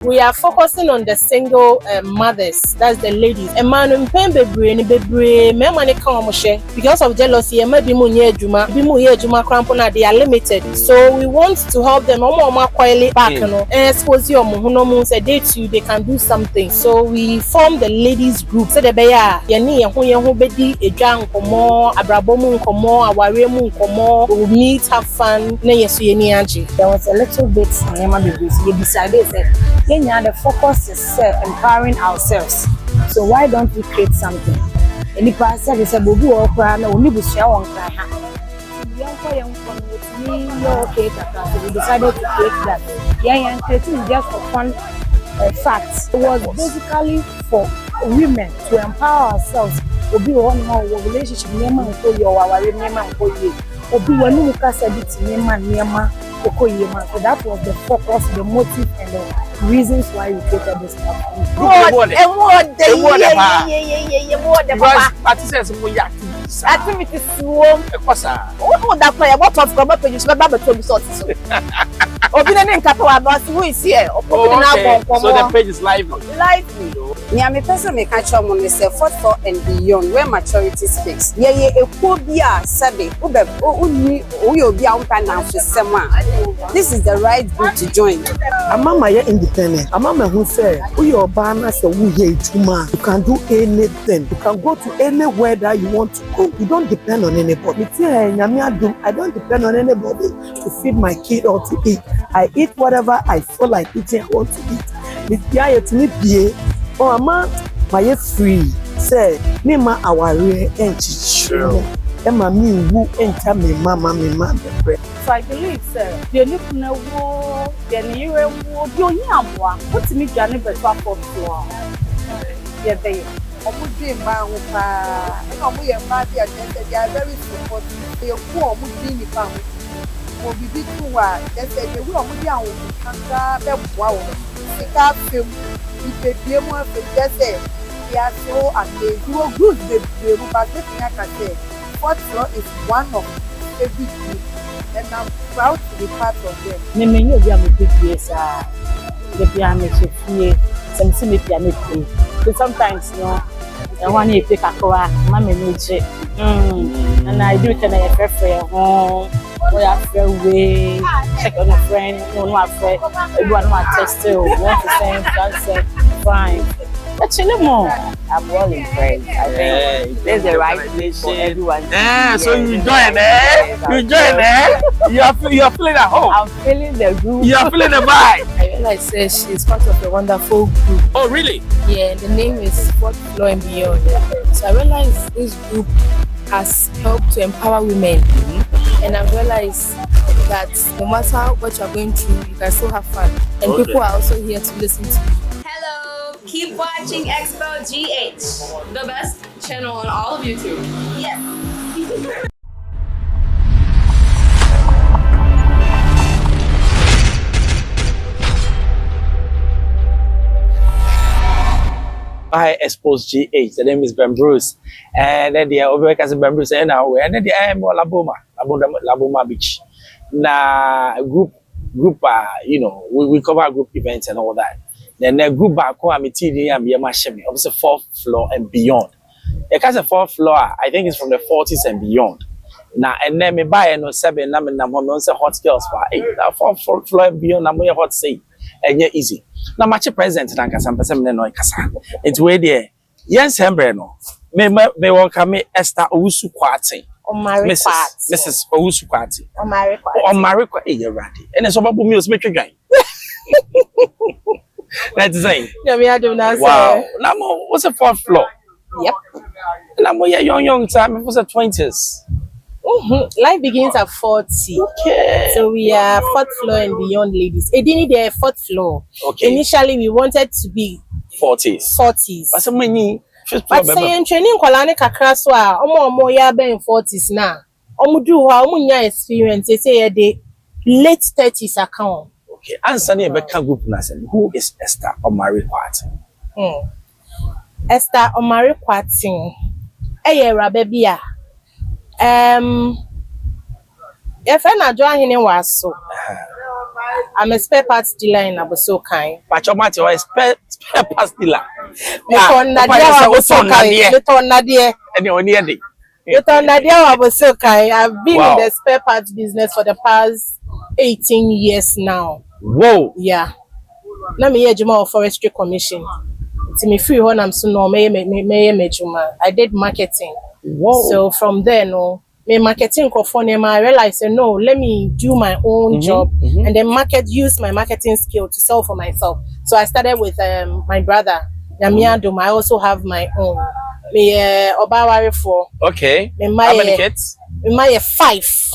We are focusing on the single mothers, that's the ladies. And man, because of jealousy, they are limited. So we want to help them back, and expose a day to they can do something. So we form the ladies group. So the beya, we will meet, have fun. There was a little bit the focus is empowering ourselves. So why don't we create something? Any person is a bubu or cry, no, we share one cry. We decided to create that. Yeah, creating is just for fun facts. It was basically for women to empower ourselves. We'll be one more relationship, so that was the focus, the motive, and the reasons why we created this platform. So the page is lively. Me person me catch on when say 44 and beyond where maturity speaks. This is the right group to join. Mama independent. Mama who say your banner so you can do anything. You can go to anywhere that you want to go. You don't depend on anybody. I don't depend on anybody to feed my kid or to eat. I eat whatever I feel like eating. I want to eat. Oh, Mama, my free. Say, Nima aware and chichu. Emma me who enter me, mama. So I believe, sir, the new war, the new war, your young one. What's me, Johnny, but for floor? Yeah, they are very supportive. They are poor, would be found. Will be too wide. They said they will be down with the wow. The car film, if they be more for just say, they are so amazing. You will good, the but this thing I can say. Fourth floor is one of every group, and I'm proud to be part of them. Many of them big years, the piano, some semi piano. So sometimes, you know, I want to pick a car, mammy, and I do it and I prefer home. We are fair way, check on a friend, no, not friend, everyone want to test you, want to send, cancer, fine. But you know more. I'm well impressed. I think there's the right place for everyone. Yeah, so you join there. You join there. You are feeling at home. I'm feeling the group. You are feeling the vibe. I realize she's part of a wonderful group. Oh, really? Yeah, the name is 4th Floor and Beyond. So I realize this group has helped to empower women. And I realized that no matter what you're going through, you can still have fun. And people are also here to listen to you. Hello, keep watching Xposed GH, the best channel on all of YouTube. Yes. I Xposed GH. The name is Ben Bruce, and then the over as Ben Bruce, and now and then the I am Laboma Beach. Na group, you know, we cover group events and all that. Then the group back home, I'm TV and Yamashemi, obviously 4th floor and beyond. The case of 4th floor, I think it's from the 40s and beyond. Now, and then me buy no 7, I'm say hot girls for 8. Now 4th floor and beyond, I'm hot say, and you're easy. Now, much present and some person no kasa. It's way there. Yes, Hembreno. Me welcome me Esther Owusu Kwati. Mrs. Owusu Kwati. Omari ready. And it's about me make a game. That's it. Wow. Now, what's the 4th floor? Yep. Now, young time, it was the 20s. Life begins at 40. Okay. So we are 4th floor and beyond ladies. It didn't need a 4th floor. Okay. Initially, we wanted to be 40s. But so many. But saying training kwalane kakra so a omo ya be in 40s na. Omo do ho omo nya experience say the late 30s account. Okay. Answer ne be ka group na say who is Esther Omari Kwati? Esther Omari Kwati. Rabe bia. If I na jo ahene waso. I'm a spare parts dealer in Abosokai. Pachomati or spare parts dealer. Meton Nadia Abosokai. Meton Nadia. Anyone near the. Meton Nadia Abosokai. I've been in the spare parts business for the past 18 years now. Whoa. Yeah. Let me hear Juma of Forestry Commission. To me free when I'm so no I did marketing. Whoa. So from there, no, me marketing I realized no, let me do my own job and then use my marketing skill to sell for myself. So I started with my brother, Yamiadum. I also have my own. Me Obawari 4. Okay. How many kids? Me 5.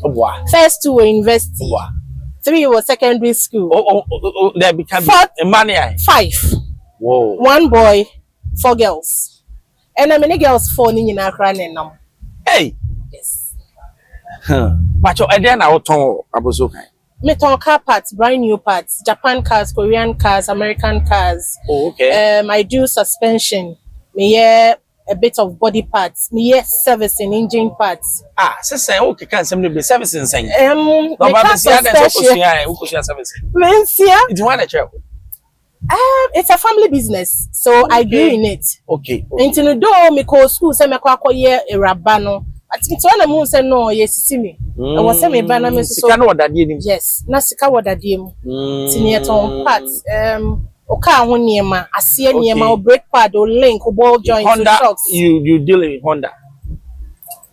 Oh, wow. First 2 were university. Wow. 3 was secondary school. Oh, there became 5. Whoa. 1 boy, 4 girls. And I mean girls 4 in Accra now. Hey. Yes. But you then I will turn Abosokai. Me turn car parts, brand new parts, Japan cars, Korean cars, American cars. Oh, okay. I do suspension. Me a bit of body parts. Me servicing engine parts. Sister, okay, can somebody be servicing saying? Me car suspension. It's one at you. It's a family business, so I grew in it. Okay. Into the door, me call school, say me kwa ye a rabano. At me to one say no, yes, see me. I was say me banner me so. Yes, na sika wada dim. Tinia ton parts. Oka ho niema, asie niema, o brake pad, o link, o ball joint, Honda, shocks. you deal with Honda.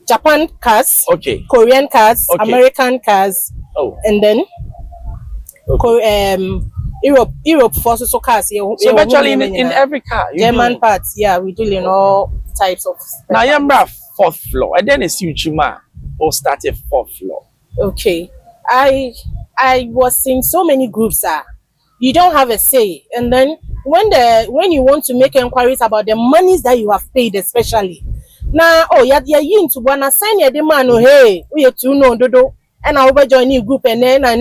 Japan cars, Okay. Korean cars, Okay. American cars, and then Europe for so cars. So virtually in every car, German parts, yeah, we deal in all types of. Now you're 4th floor, and then it's Uchima or started 4th floor. Okay, I was in so many groups. You don't have a say, and then when you want to make inquiries about the monies that you have paid, especially now, you're into one sign your demand. Hey, we have to know dodo. And I will join a group, and then I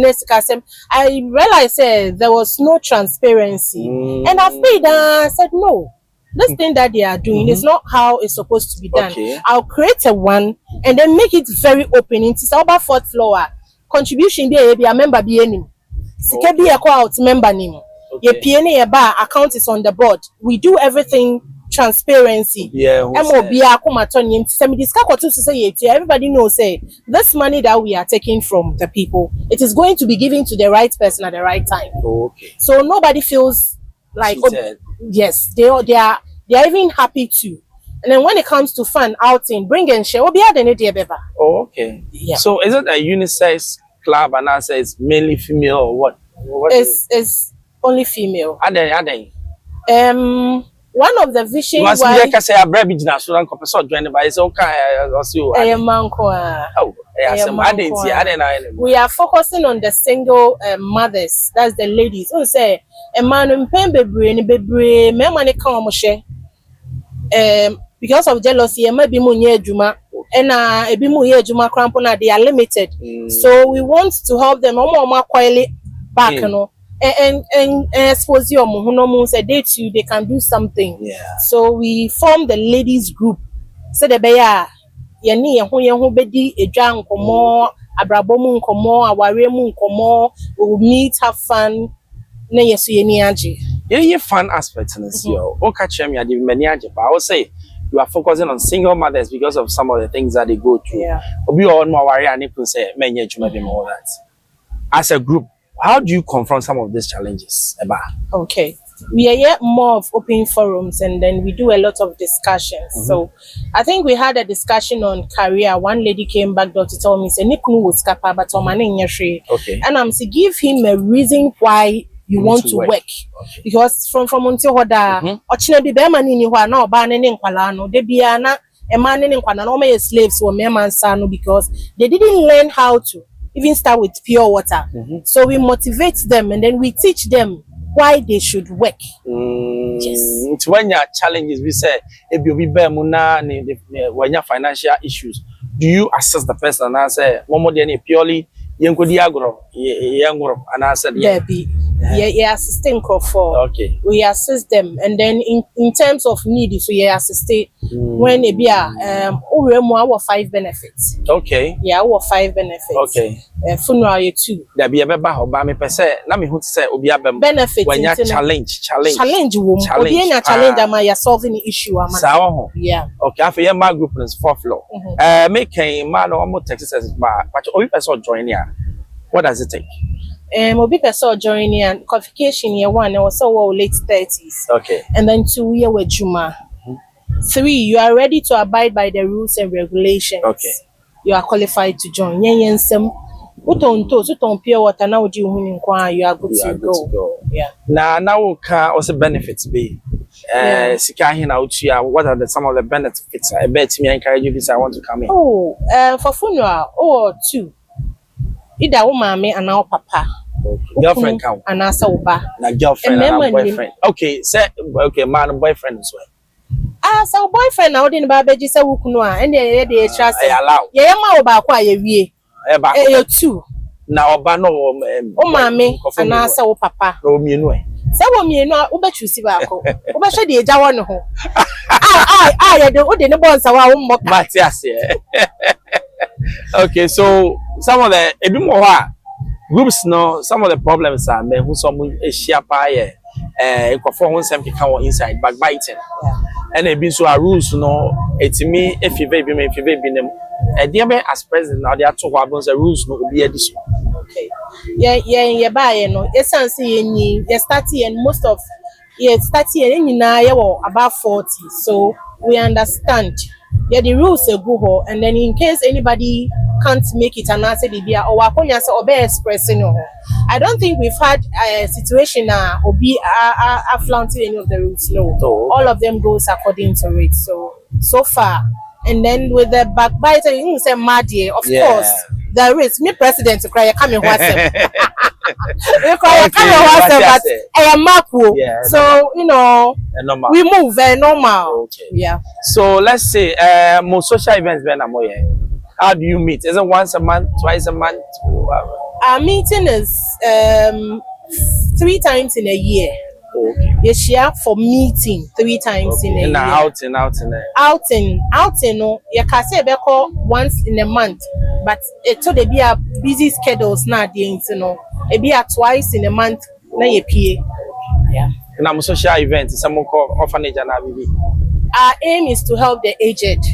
realized there was no transparency, and I paid. I said no. This thing that they are doing is not how it's supposed to be done. Okay. I'll create a one and then make it very open. It's about 4th floor. Contribution be a member be any. Sika be a out member name. Your PNA account is on the board. We do everything transparency. Yeah. Everybody knows this money that we are taking from the people, it is going to be given to the right person at the right time. Okay. So nobody feels like yes, they are even happy to. And then when it comes to fun outing, bring and share. Oh, okay. Yeah. So is it a unisex club and I say it's mainly female or what? It's only female. Are they? One of the vision why I can say a brave business so join by it's okay. We are focusing on the single mothers, that's the ladies. So say a man because of jealousy, maybe juma and they are limited. So we want to help them quietly back, and expose your say they too they can do something. Yeah. So we form the ladies group. So the beya yeni yehu bedi edwa nkomo abrabomu nkomo awaremu nkomo, we will meet, have fun na yesu yeni age. Yeah, fun aspect in this year. Okay, Chemi, I did many age, but I would say you are focusing on single mothers because of some of the things that they go through. Yeah. We all know worry and people say many maybe more that. As a group, how do you confront some of these challenges, Eba? Okay. We are yet more of open forums and then we do a lot of discussions. So I think we had a discussion on career. One lady came back to tell me, say, Nikunu was kappa, but okay. And I'm to give him a reason why you want to work. Okay. Because from until hoda, ochine bi be man ni hwa na oba ne nkwala no de bia na e man ne nkwala no me slaves wo me man sa no, because they didn't learn how to even start with pure water. So we motivate them and then we teach them why they should work. Yes. It's when your challenges we say if you be na when your financial issues, do you assess the person and say one more than purely and I said Debbie. Yeah, assisting for. Okay. We assist them, and then in terms of need, so yeah, assist when it be our 5 benefits. Okay. Yeah, our 5 benefits. Okay. Funeral you 2. There be a beba ho ba me pese na me hu say obi abem benefits when ya challenge wo obi enya challenge ama ya solving the issue ama. Sawa ho. Yeah. Okay, afa ye ma group is 4th floor. Make can ma no mo Texas ba but obi person join here. What does it take? Obi person join here qualification year 1 and also late 30s. Okay. And then 2 year with Juma. 3, you are ready to abide by the rules and regulations. Okay. You are qualified to join. Yen uton pure water now you are good to go. Yeah. Now can also benefits be sika hin out here. What are some of the benefits? I bet me encourage you this I want to come in. For funeral 2. Either woman and our papa. Girlfriend count. And also uba. Na girlfriend and boyfriend. Okay, man and boyfriend as well. So boyfriend now didn't baby say wukunwa and they trust. Allow. Yeah, ma oba kwa ye wie. E 2. Na oba no o mame and asa wo papa. No mienu e. Se wo mienu a wo bechusi ba ko. Wo be hwe de eja wo ne ho. Ya de wo de ne bonsa wa wo mmok. Matias. Okay, so some of the groups no some of the problems are men who some share pa for one some can inside backbiting. And it be so a rules no etimi if you baby me if you baby them dear be as president now they are to about the rules no be edition. Okay. Yeah buy no essence yen you start and most of start yen na about 40, so we understand. Yeah, the rules are good, and then in case anybody can't make it and answer the beer or wakonya so obe expressing no. I don't think we've had a situation or be flaunting any of the rules. No, all of them goes according to it. So far, and then with the backbiter, you say Madie, of course, there is me president to cry coming WhatsApp. But I am Marco. So you know, we move very normal. Okay. Yeah. So let's say most social events when how do you meet? Is it once a month, twice a month? Our meeting is 3 times in a year. Okay. You share for meeting 3 times in a year. Outing. No, you can say beko once in a month, but it to they be a busy schedules now. You know, it be a twice in a month. Na ye pay. Yeah. And I'm social events. Some orphanage and baby. Our aim is to help the aged.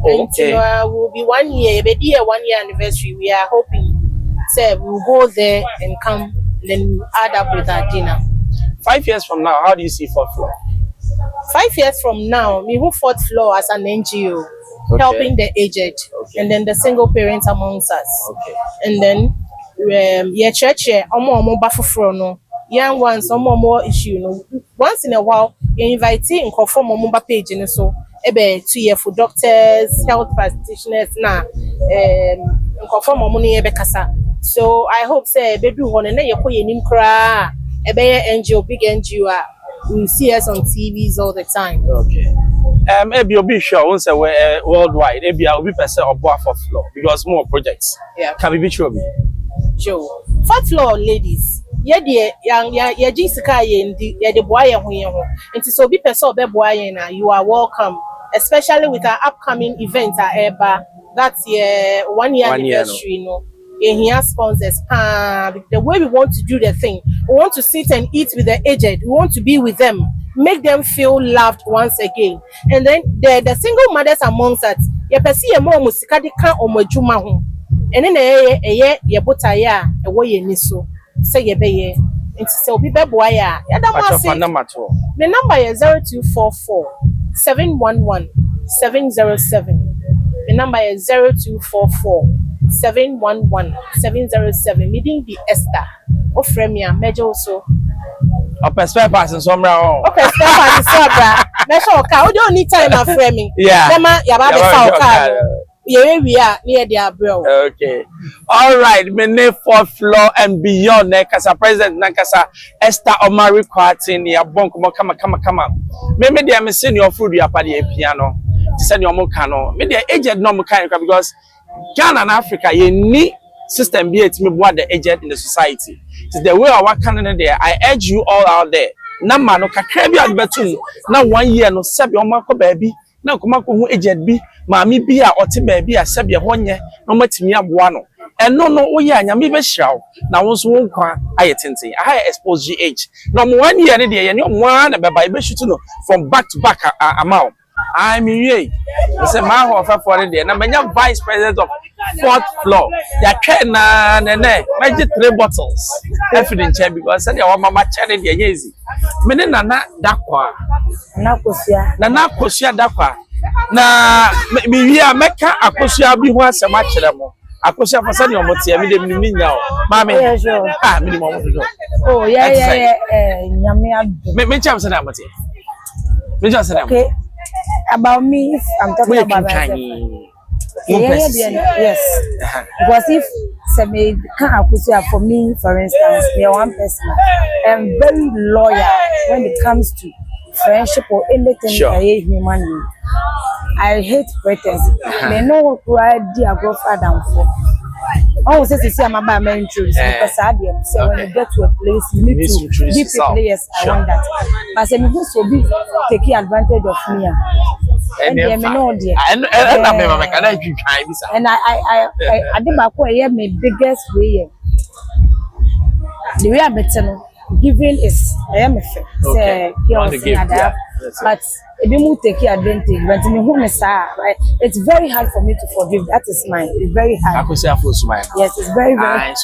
Okay. And will be 1 year, maybe a 1 year anniversary. We are hoping, say we'll go there and come, then we'll add up with our dinner. 5 years from now, how do you see 4th floor? 5 years from now, we move 4th floor as an NGO, helping the aged, and then the single parents amongst us. Okay. And then, church, no. Young ones, more issue. No. Once in a while, you invite in conform on page, so 2 year for doctors, health practitioners, conform money kasa. So I hope say baby one and then you put your name cry. A NGO, big NGO, we see us on TVs all the time. Okay. Maybe you'll be sure once worldwide, maybe I'll be percent of 4th floor because more projects. Yeah. Can we be sure? Sure. 4th floor, ladies. Yeah, dear, young, Jessica, the boy, and so be person you are welcome, especially with our upcoming event at Eba. That's 1 year anniversary, you know. And he has sponsors. The way we want to do the thing, we want to sit and eat with the aged. We want to be with them, make them feel loved once again. And then the single mothers amongst us, you can see a more musikadika or mojuma. And then ye botaya a way in so say ye be it's so be boya. The number is 0244 711 707. The number is 0244 711 707. Meeting the Esther. O Fremia, major also. Upper spare parts and some round. Okay, spare parts and some round. Measure car. We don't need time of framing. Yeah. Nema, yababe car. Yeah, we are near their bro. Okay. All right. Mene 4th floor and beyond. Nekasa President Nakasa Esther Omari Kwartin. Ya bonk mo kama. Maybe they are missing your food. You are party piano. Send your mokano. Maybe they aged no mechanical because Ghana and Africa, you need system be it me what the agent in the society. It's the way our canon there. I urge you all out there. Na man no kakra bi adbetum na 1 year no sebi o mako baby na komako hu agent bi maami bi a ote baby a sebi ho nye no matimi aboa no eno no wo ye anyame be hiraw na wo so wo kwa ayetenten I expose GH no mo 1 year ne de ye ne mo na be ba be shoot no from back to back amount I mean ye say my ho for there na menya vice president of 4th floor ya twa na ne magic 3 bottles everything check because say your mama chane de ye easy me ne nana dakwa nana kosua dakwa na me wi a meka akosua bi ho asem a kire mo akosua fa say ne omote me de mi nya o ma me me mo do oh yeah nyame adu me cham say na omote me just say okay about me I'm talking about myself. Yes. Because if somebody can't appreciate for me, for instance, me one person, I'm very loyal when it comes to friendship or anything that is human. I hate pretense. They know what I did a grandfather for. I was just to see my bad introduce because I did. So when you get to a place, you need to give people. Yes, I want that. But some people so be taking advantage of me. And I did back where my biggest way. The way I better giving is I am a fair. But if you take advantage, but right, it's very hard for me to forgive. That is mine. It's very hard. Yes, it's very hard.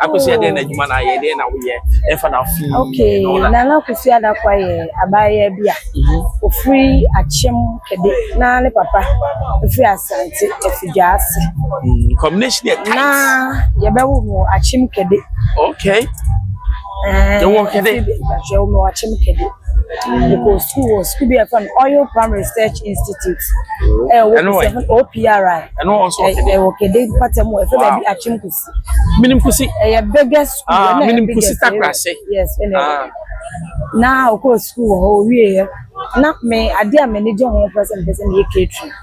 Akosia den adwuma na ye den na wo ye e fa na fi okay na akosia da kwa ye abaye bia ofri achem kede na le papa ofri asante efijase combination e na ye be wo mo achem kede okay ye wo kede je wo achem kede because school be from Oil Primary Research Institute OPRI and also kede patemo e fe be achem kusi minim kusi biggest school minim kusi takrase yes now of course school ho we na me ade a manager one person ye catering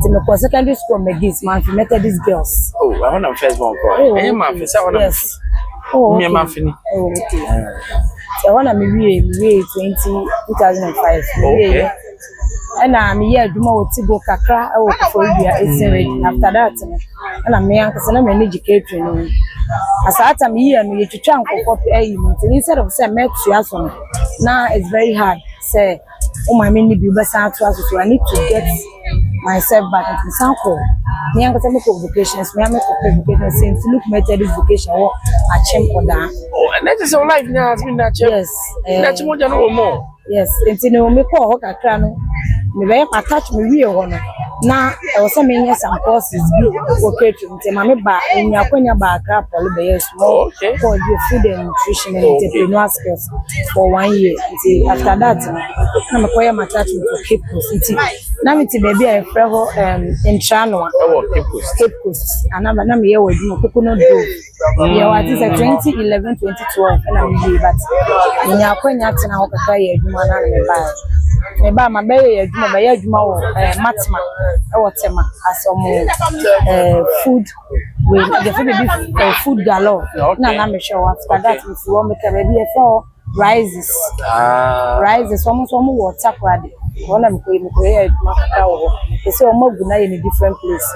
to me secondary school me gives man for Methodist girls oh I want first one call eh man for say one yes oh me man fini oh okay so when me we 2005 okay and I'm here aduma otigo kakra e wo for bia esin after that and I'm here cuz na manage catering asata me here no ye twitwa nkofo instead of say make so now it's very hard say oh my me ni bi besa to so I need to get myself back into sample me an cuz me vocations me am vocations since look Methodist vocation or achem oda oh and that is our life now has been that yes that mo jano mo yes ntino me ko ho kakra no me be attach me wie ho no na e was me nya some courses bi okay nti ma me ba enya kwanya ba akra polo be yes more for the food and nutrition and entrepreneurial skills for 1 year nti after that na me ko ya attachment to Xposed nti na me ti baby e frɛ ho intrano Xposed anaba na me ye wadi no kokono do ye wa ti say 2011 2012 na me but enya kwanya tena ho kakra ye adwuma na me ba ma be ye adwuma wo matma e wo tema asomo food we the food be food galore na me show after that we want me to be for rises almost water kwade wona me ko ye adwuma kaka wo e say o magu na ye in different place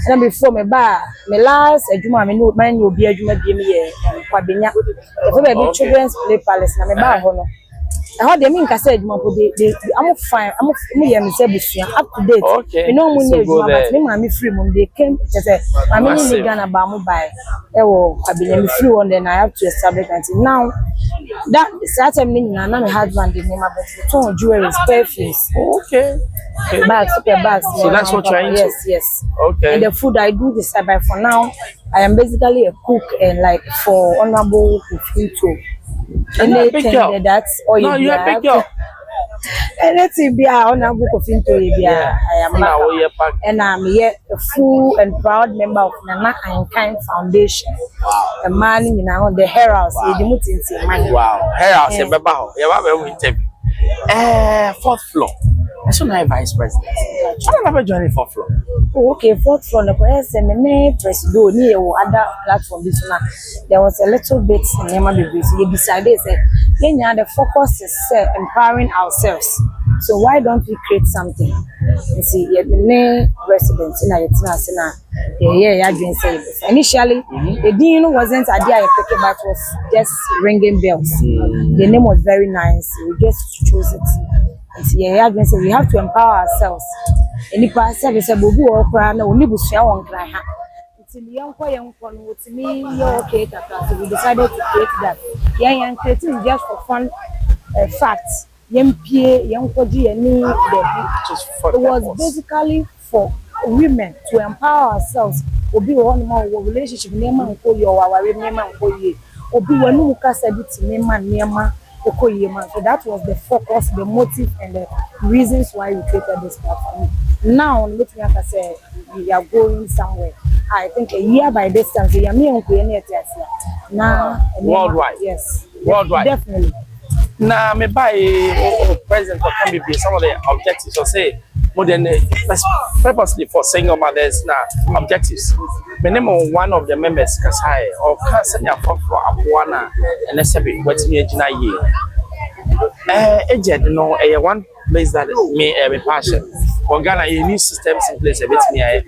na before me ba me last adwuma me no man obi adwuma bi me ye kwabenya e for be children's play palace na me ba ho no how they mean kase adwuma ko they I'm fine I'm me me say busia up to date you know mun ye adwuma but me ma me free mun they came say ma me ni Ghana ba mo buy e wo kwabenya me free one then I have to establish until now that certain thing na my husband dey name about ton jewelry perfumes okay bags so that's what you're into yes okay and the food I do this but for now I am basically a cook and like for honorable cooking too anything that's all no, you are big girl and let's be honorable cooking too I am and I'm here a full and proud member of Nana and Kind Foundation. A man in the hair house wow hair house e beba ho ye ba be interview 4th floor So now vice president. I don't never join the fourth floor. Oh, okay, fourth floor. The question, me president near other platform. This one, there was a little bit in my baby. So you decided, say, the focus is empowering ourselves. So why don't we create something? You see, the residents in Ayetina, yeah, I've been saying this. Initially, the dean wasn't idea but was just ringing bells. The name was very nice. We just chose it. Yeah, I've been saying we have to empower ourselves. Any person is a bubu or cry, no, only busya won't cry. Until young one to me, you're okay. So we decided to create that. Yeah, and creating just for fun facts. Young Koji, it was basically for women to empower ourselves. Obi one more relationship, Nema and Koyo, our Nema and Koye. Obi one who said it to Nema. So that was the focus, the motive, and the reasons why we created this platform. Now, let me say we are going somewhere. I think a year by this time, we are now worldwide. Yes, worldwide, definitely. Now, me buy president for can be some of the objectives. So say more than purposely for single mothers now objectives. My name of one of the members Kasai or Kasanya for Abuana and SB what's me Gina year. Agent no a one place that me a passion. For Ghana, you need systems in place a bit me a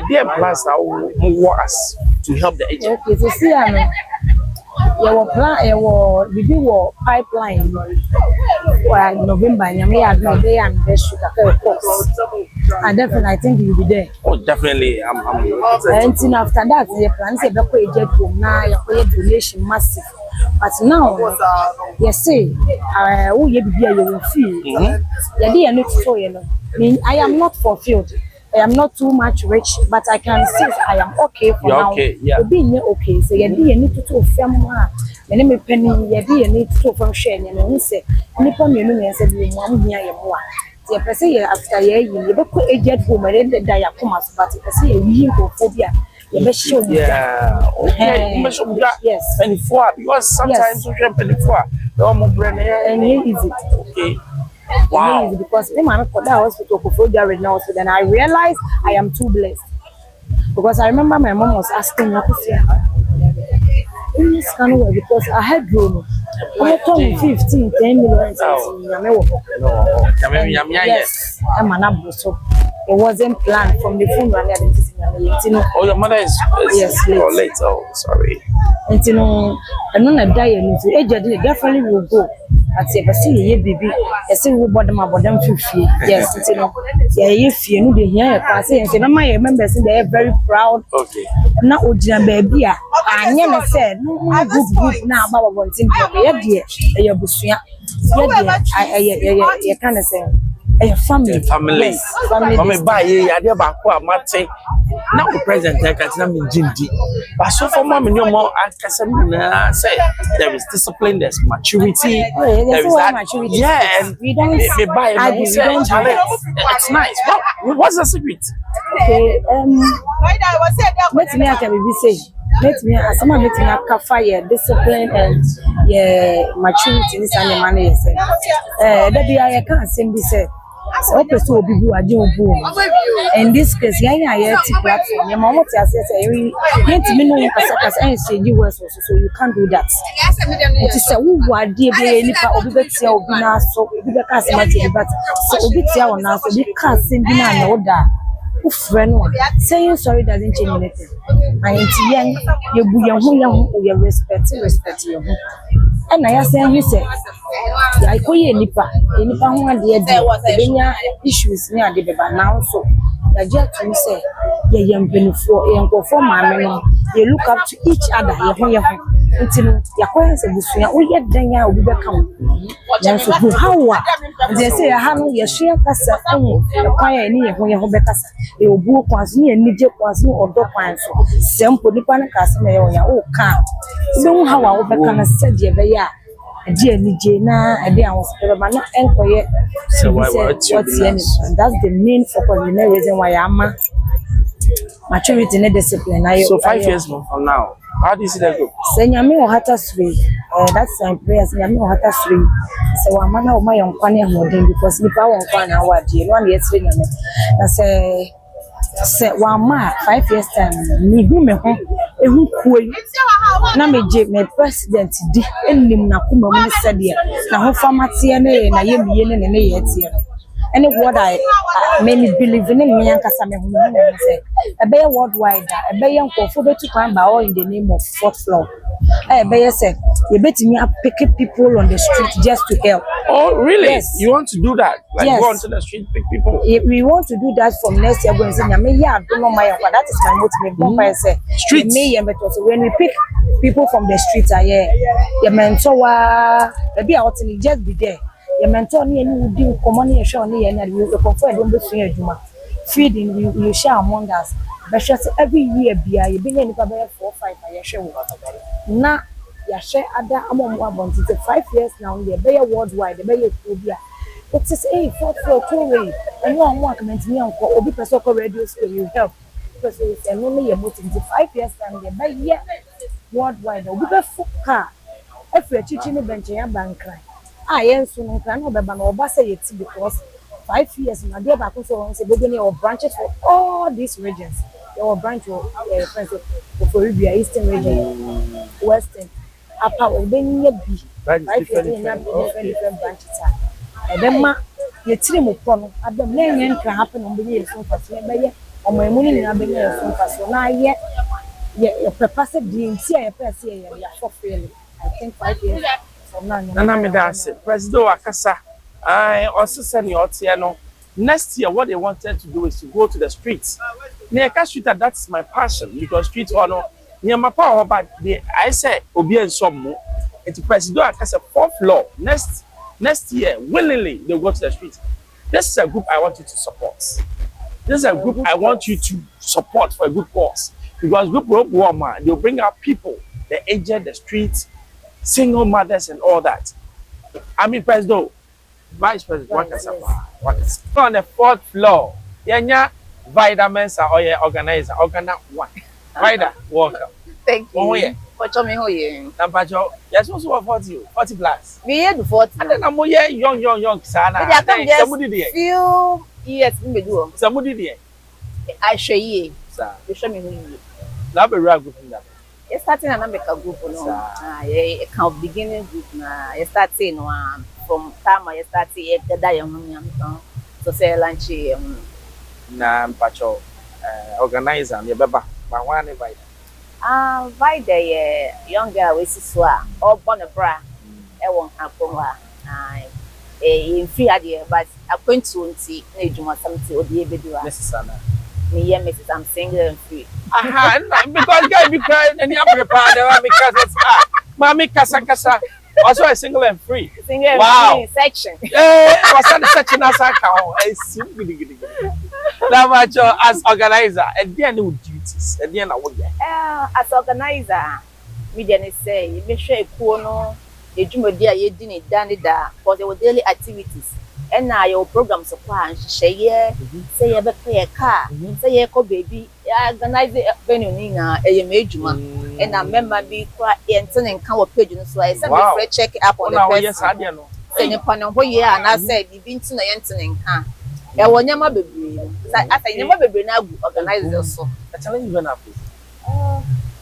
dear plans now move us to help the agent. Okay, so see, we do pipeline November and we are not there and there should and definitely I think you'll be there. Oh, definitely. I'm and after that, the plans are going to go now, your donation massive. But now, you say, oh, you be here, you will feel. You need to show, you know. I am not fulfilled. I am not too much rich, but I can say I am okay for now. Okay, yeah. Being okay, so you need to film. My name is Penny. You need to from sharing. And you say, "Nippon, you know, said you want me more." The person after you go aged woman and the diacomas, but the person you phobia. Yeah, okay. Yes, 24 because sometimes we can 24. No more brand and easy. Okay. Wow. Because when I put that hospital for right now, so then I realized I am too blessed. Because I remember my mom was asking me, in this kind of way, because I had grown. I told me 15, 10 million. Yes, I'm an abuso. It wasn't planned from the phone when they oh, your mother is yes, late. Oh, sorry. And you know, I'm not dying into age, definitely will go. At the see baby, I say we bought them about them 50. Yes, you know, yeah, if you know the here, I say, and my members they are very proud. Okay. Now, Ujina baby, I never said, no group now about one thing. Yeah, dear, your bushia. I kind of say. Family. Yes, family. Mama buy ye ade ba ko amate. Now the president can na me jindi. But so for mama no more akasa na say there is discipline, there's maturity. There is that maturity. Yeah, and we don't buy it's nice. What's the secret? Okay, let me can be say. Let me as someone let me fire discipline and maturity this and the money say. That be I can't sing be say. So person will be who are doing in this case, yeah, platform. Your mom what you say, you need to know as so you can't do that. It is a who are dear baby, obey your bina so bigger customer, but so obey your now, so be casting bina order. Friend one saying sorry doesn't change anything. And young, you respect your home. And I say, you say, I call you Nipa one dear issues near the baby now. So, I just say, you young for my men, you look up to each other. Until your coins of the we get Dania will become. How they say, I have your share casa, acquire any when you have casa. You will book once near Niger once or dog pines. Simple Nipan Casimir or your old car. So, how I will become a said, yeah. Dear Nijana, a day I was permanent and quiet. So, what's and that's the main focus, the reason why I'm maturity and discipline. So 5 years from now, How do you see the group? Say nyame o hata suri. That's my prayer. Say nyame o hata suri. Say wa mana o ma yon kwane hoden because nipa won kwane awade. No na yesire nyame. Na say wa ma 5 years time me hu me ho ehu kuoi. Na me president di enim na kuma mu se de na ho famate na ye miye ne ye tie no. Any word I many believe in me and Casame say a bear worldwide, a bear for to climb by all in the name of fourth floor. A bear said, you bet me up picking people on the street just to help. Oh, really? Yes. You want to do that? Like Yes. go onto the street, pick people? We want to do that from next year. Going to say, I don't know my that is my motive. Say, Streets. When we pick people from the streets, your mentor, maybe out in just be there. Your mentor ni any would do common year show ni and you confirm don't be free juma. Feeding you share among us. But every year be I been any probably 4 or 5 years share. Na ya share other among 5 years now the be worldwide the be phobia. It is a 4th floor 2 way and you want comment me on obi person ko radio school you help. Because it's only your motive 5 years time the be year worldwide obi be car. If you teaching bench ya bank cry. Yes, so no plan over because 5 years in a day back so say we have branches for all these regions. There are branch of Florida, Eastern region, Western, Upper, then you be 5 years in different branches. And then ma ye tiri mo pono adam na yen kan happen on be so fast na be ye o mo emu ni na be so fast na ye purpose dream see ye purpose ye for fail. I think 5 years. Nana me that's President Wakasa. I also said no. Next year, what they wanted to do is to go to the streets. Near street, that's my passion because streets or no near my power, but I say Obi and some it's President Wakasa 4th floor. Next year, willingly they'll go to the streets. This is a group I want you to support. This is a group I want you to support for a good cause. Because group Warmer, they'll bring out people, the aged, the streets, single mothers and all that. I mean, President, Vice President, what is on the 4th floor? Yeah, vitamins are all your organizer, one. Vida, welcome. Thank you. Oh, yeah. For me, who you? Nampacho, yes, also 40 plus. We had 40. And then I'm young, sana. Somebody there. Few years, me do. Somebody there. I show you. Sir, You show me who you. love a rag group in that. You starting an America group, no? Yeah, kind of beginning group. Na you starting from time you starting you die young so say lunch. Nampacho, organizer, your baba, my one invite. By the young girl we see swa or born a bra. I won't have from in free idea, but I'm going to see no something or the baby. Necessary. Me and Mrs. I'm single and free. Because guy be crying and you have prepared because Mommy Kasa. Also a single and free. Single and free section. I was at the section as I count. I see. Now, as organizer, and then new duties, and then I would get. As organizer, we didn't say, you make sure you know, you do my dear, you didn't done it there, because there were daily activities. And now your program supply, say, say, you pay a car, say, you baby, organize it when you need a major man. And I remember be quite and come with pigeons, so I sent me check up on the person. Say, upon a whole year, and I said, you've been to the Antonin car. I will never be brave. I say, never be now organize also. The challenge even up.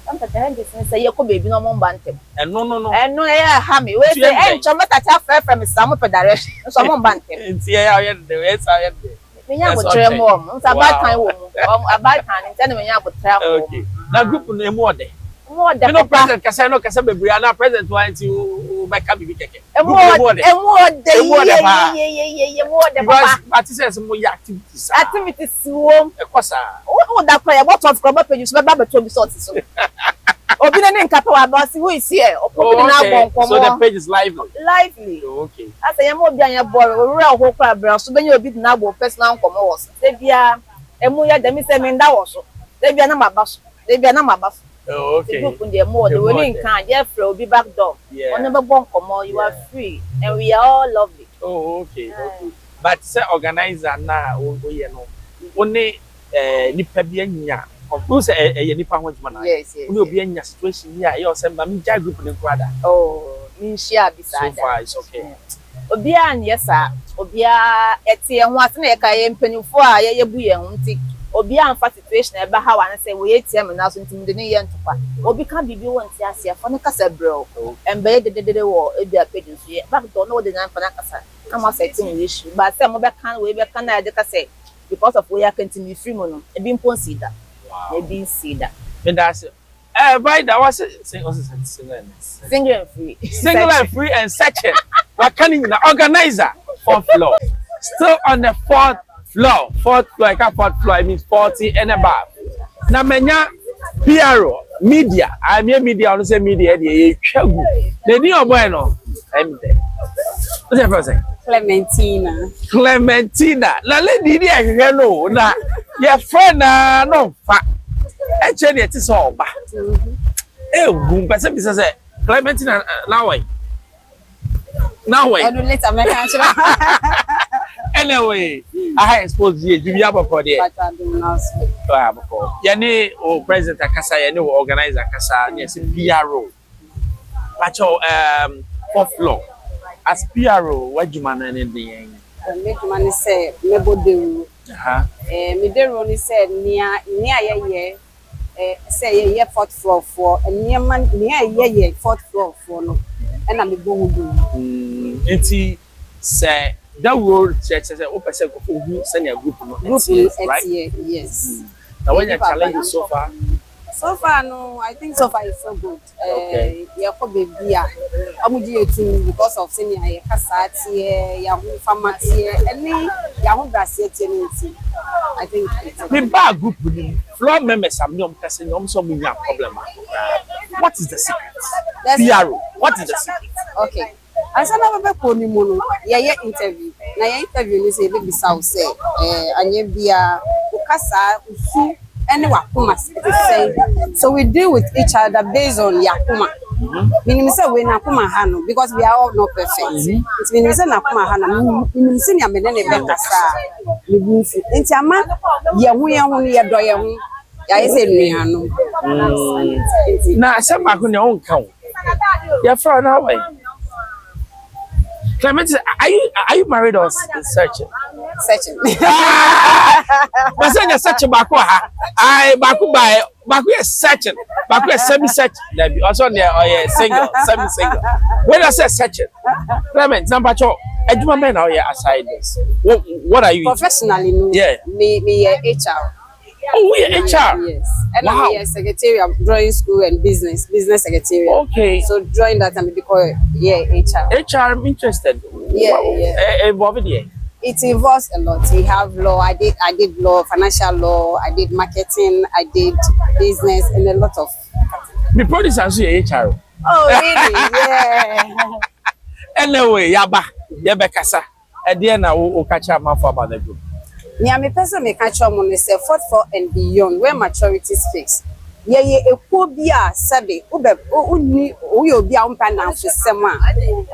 Sometimes say, you could be no more bantam. And no. And no, yeah, hammy. Wait, and Chomata fair from some direction, some bantam. It's here, I am there. Yes, I am there. We have to travel more. It's about time, and then we have to travel. Okay. Now, group name more day. More You know, President Casano Casabriana, President wants you back up. And more Says more activities. activities. Oh, that prayer, what of Club pages, my Baba told me sources. Or be an incapable about who is here, or so the page is lively. lively. Okay. I say, I'm more than your boy, real whole crowd, so when you're a bit now, personal commerce. They be a moya, the Miss Mendoza. They be a number bus. They be a number bus. Okay. The more the winning can, Jeffrey will be back door. Yeah. On never born come on, you are free, and we are all lovely. Oh, okay. But say organizer na you know. Only nipa bi anya Who say a nipa ho juma na? Yes. Who be any situation here? You say mami jai group ne kwada. Oh, me share beside. So far it's okay. Obia an yes sir. Obia etie ho ase na ye ka ye mpanimfo a ye bu ye ho nti. Obia an fa situation e ba ha wa na say we etie me na so nti me de ne ye ntopa. Obi ka bibi won ti ase afo ne kasa bro. Embe de wo e bia page so ye. Back to no de nan fa na kasa. Am setting issue. But say mo be kan we be kan na de kasa because of we are continue free mono. E bi mpon see that. E bi see that. And that's by that was single and free. Single and free and section. What can you organizer? 4th floor. Still on the 4th floor. 4th floor, I got 4th floor, it means 40 and above. Now, menya PRO, media. I'm here media, I don't say media, the new bueno. I'm there. What's your first name? Clementina. La lady, I know. Now, your friend, no, actually, it is all bad. Eh, person says, Clementina, now I don't let American. Anyway, I suppose you have a body. Yani or president Akasa, yani organizer Akasa, yes, PRO. Pacho 4th floor. As PRO, what you man in the end? Make man say, Mebo de Midero said near ye. Say ye 4th floor for a near man near ye 4th floor for no, and I'm going to do. Say that word church says, "Open circle who send your group, right?" Yes. Now, when you challenge so far. So far, no, I think so far it's so good. Okay. Because of senior Casati, Yahoo Pharmacy, and Yahoo Brassier. I think it's a bad group. Floor members have no problem. What is the secret? PRO. What is the secret? Okay. I said, I'm a pony interview. Now, interview is a baby south say, and you be a Ukasa, Usu. So we deal with each other based on Yakuma. Meaning say we Nakuma Hano because we are all not perfect. It's meaning say Nakuma Hano. Meaning say ya menene bekasa. Libufi. Enti ama yehu ya do yehu. Ya ise nuhano. Na asema ko ne on kan. Ya fra na way. Clement, are you married or searching? Searching. But say you're searching back I back is searching. Back is semi-searching. Also there or single, semi-single. When I say searching, Clement, number 2, I do my now here aside this. What are you? Professionally, no. Yeah. Me HR. Oh, we are HR. Yes. And wow. I'm secretary of drawing school and business secretary. Okay. So drawing that and because HR. HR, I'm interested. Yeah, wow. Involved here. It involves a lot. We have law. I did law, financial law. I did marketing. I did business and a lot of. The producer is HR. Oh really? Yeah. Anyway, yaba kasa. At the end, I will catch up about the group. Me person me catch up on say 4th floor and beyond where maturity is fixed. Ye ekobia sabe uni oyobia umpa for sema.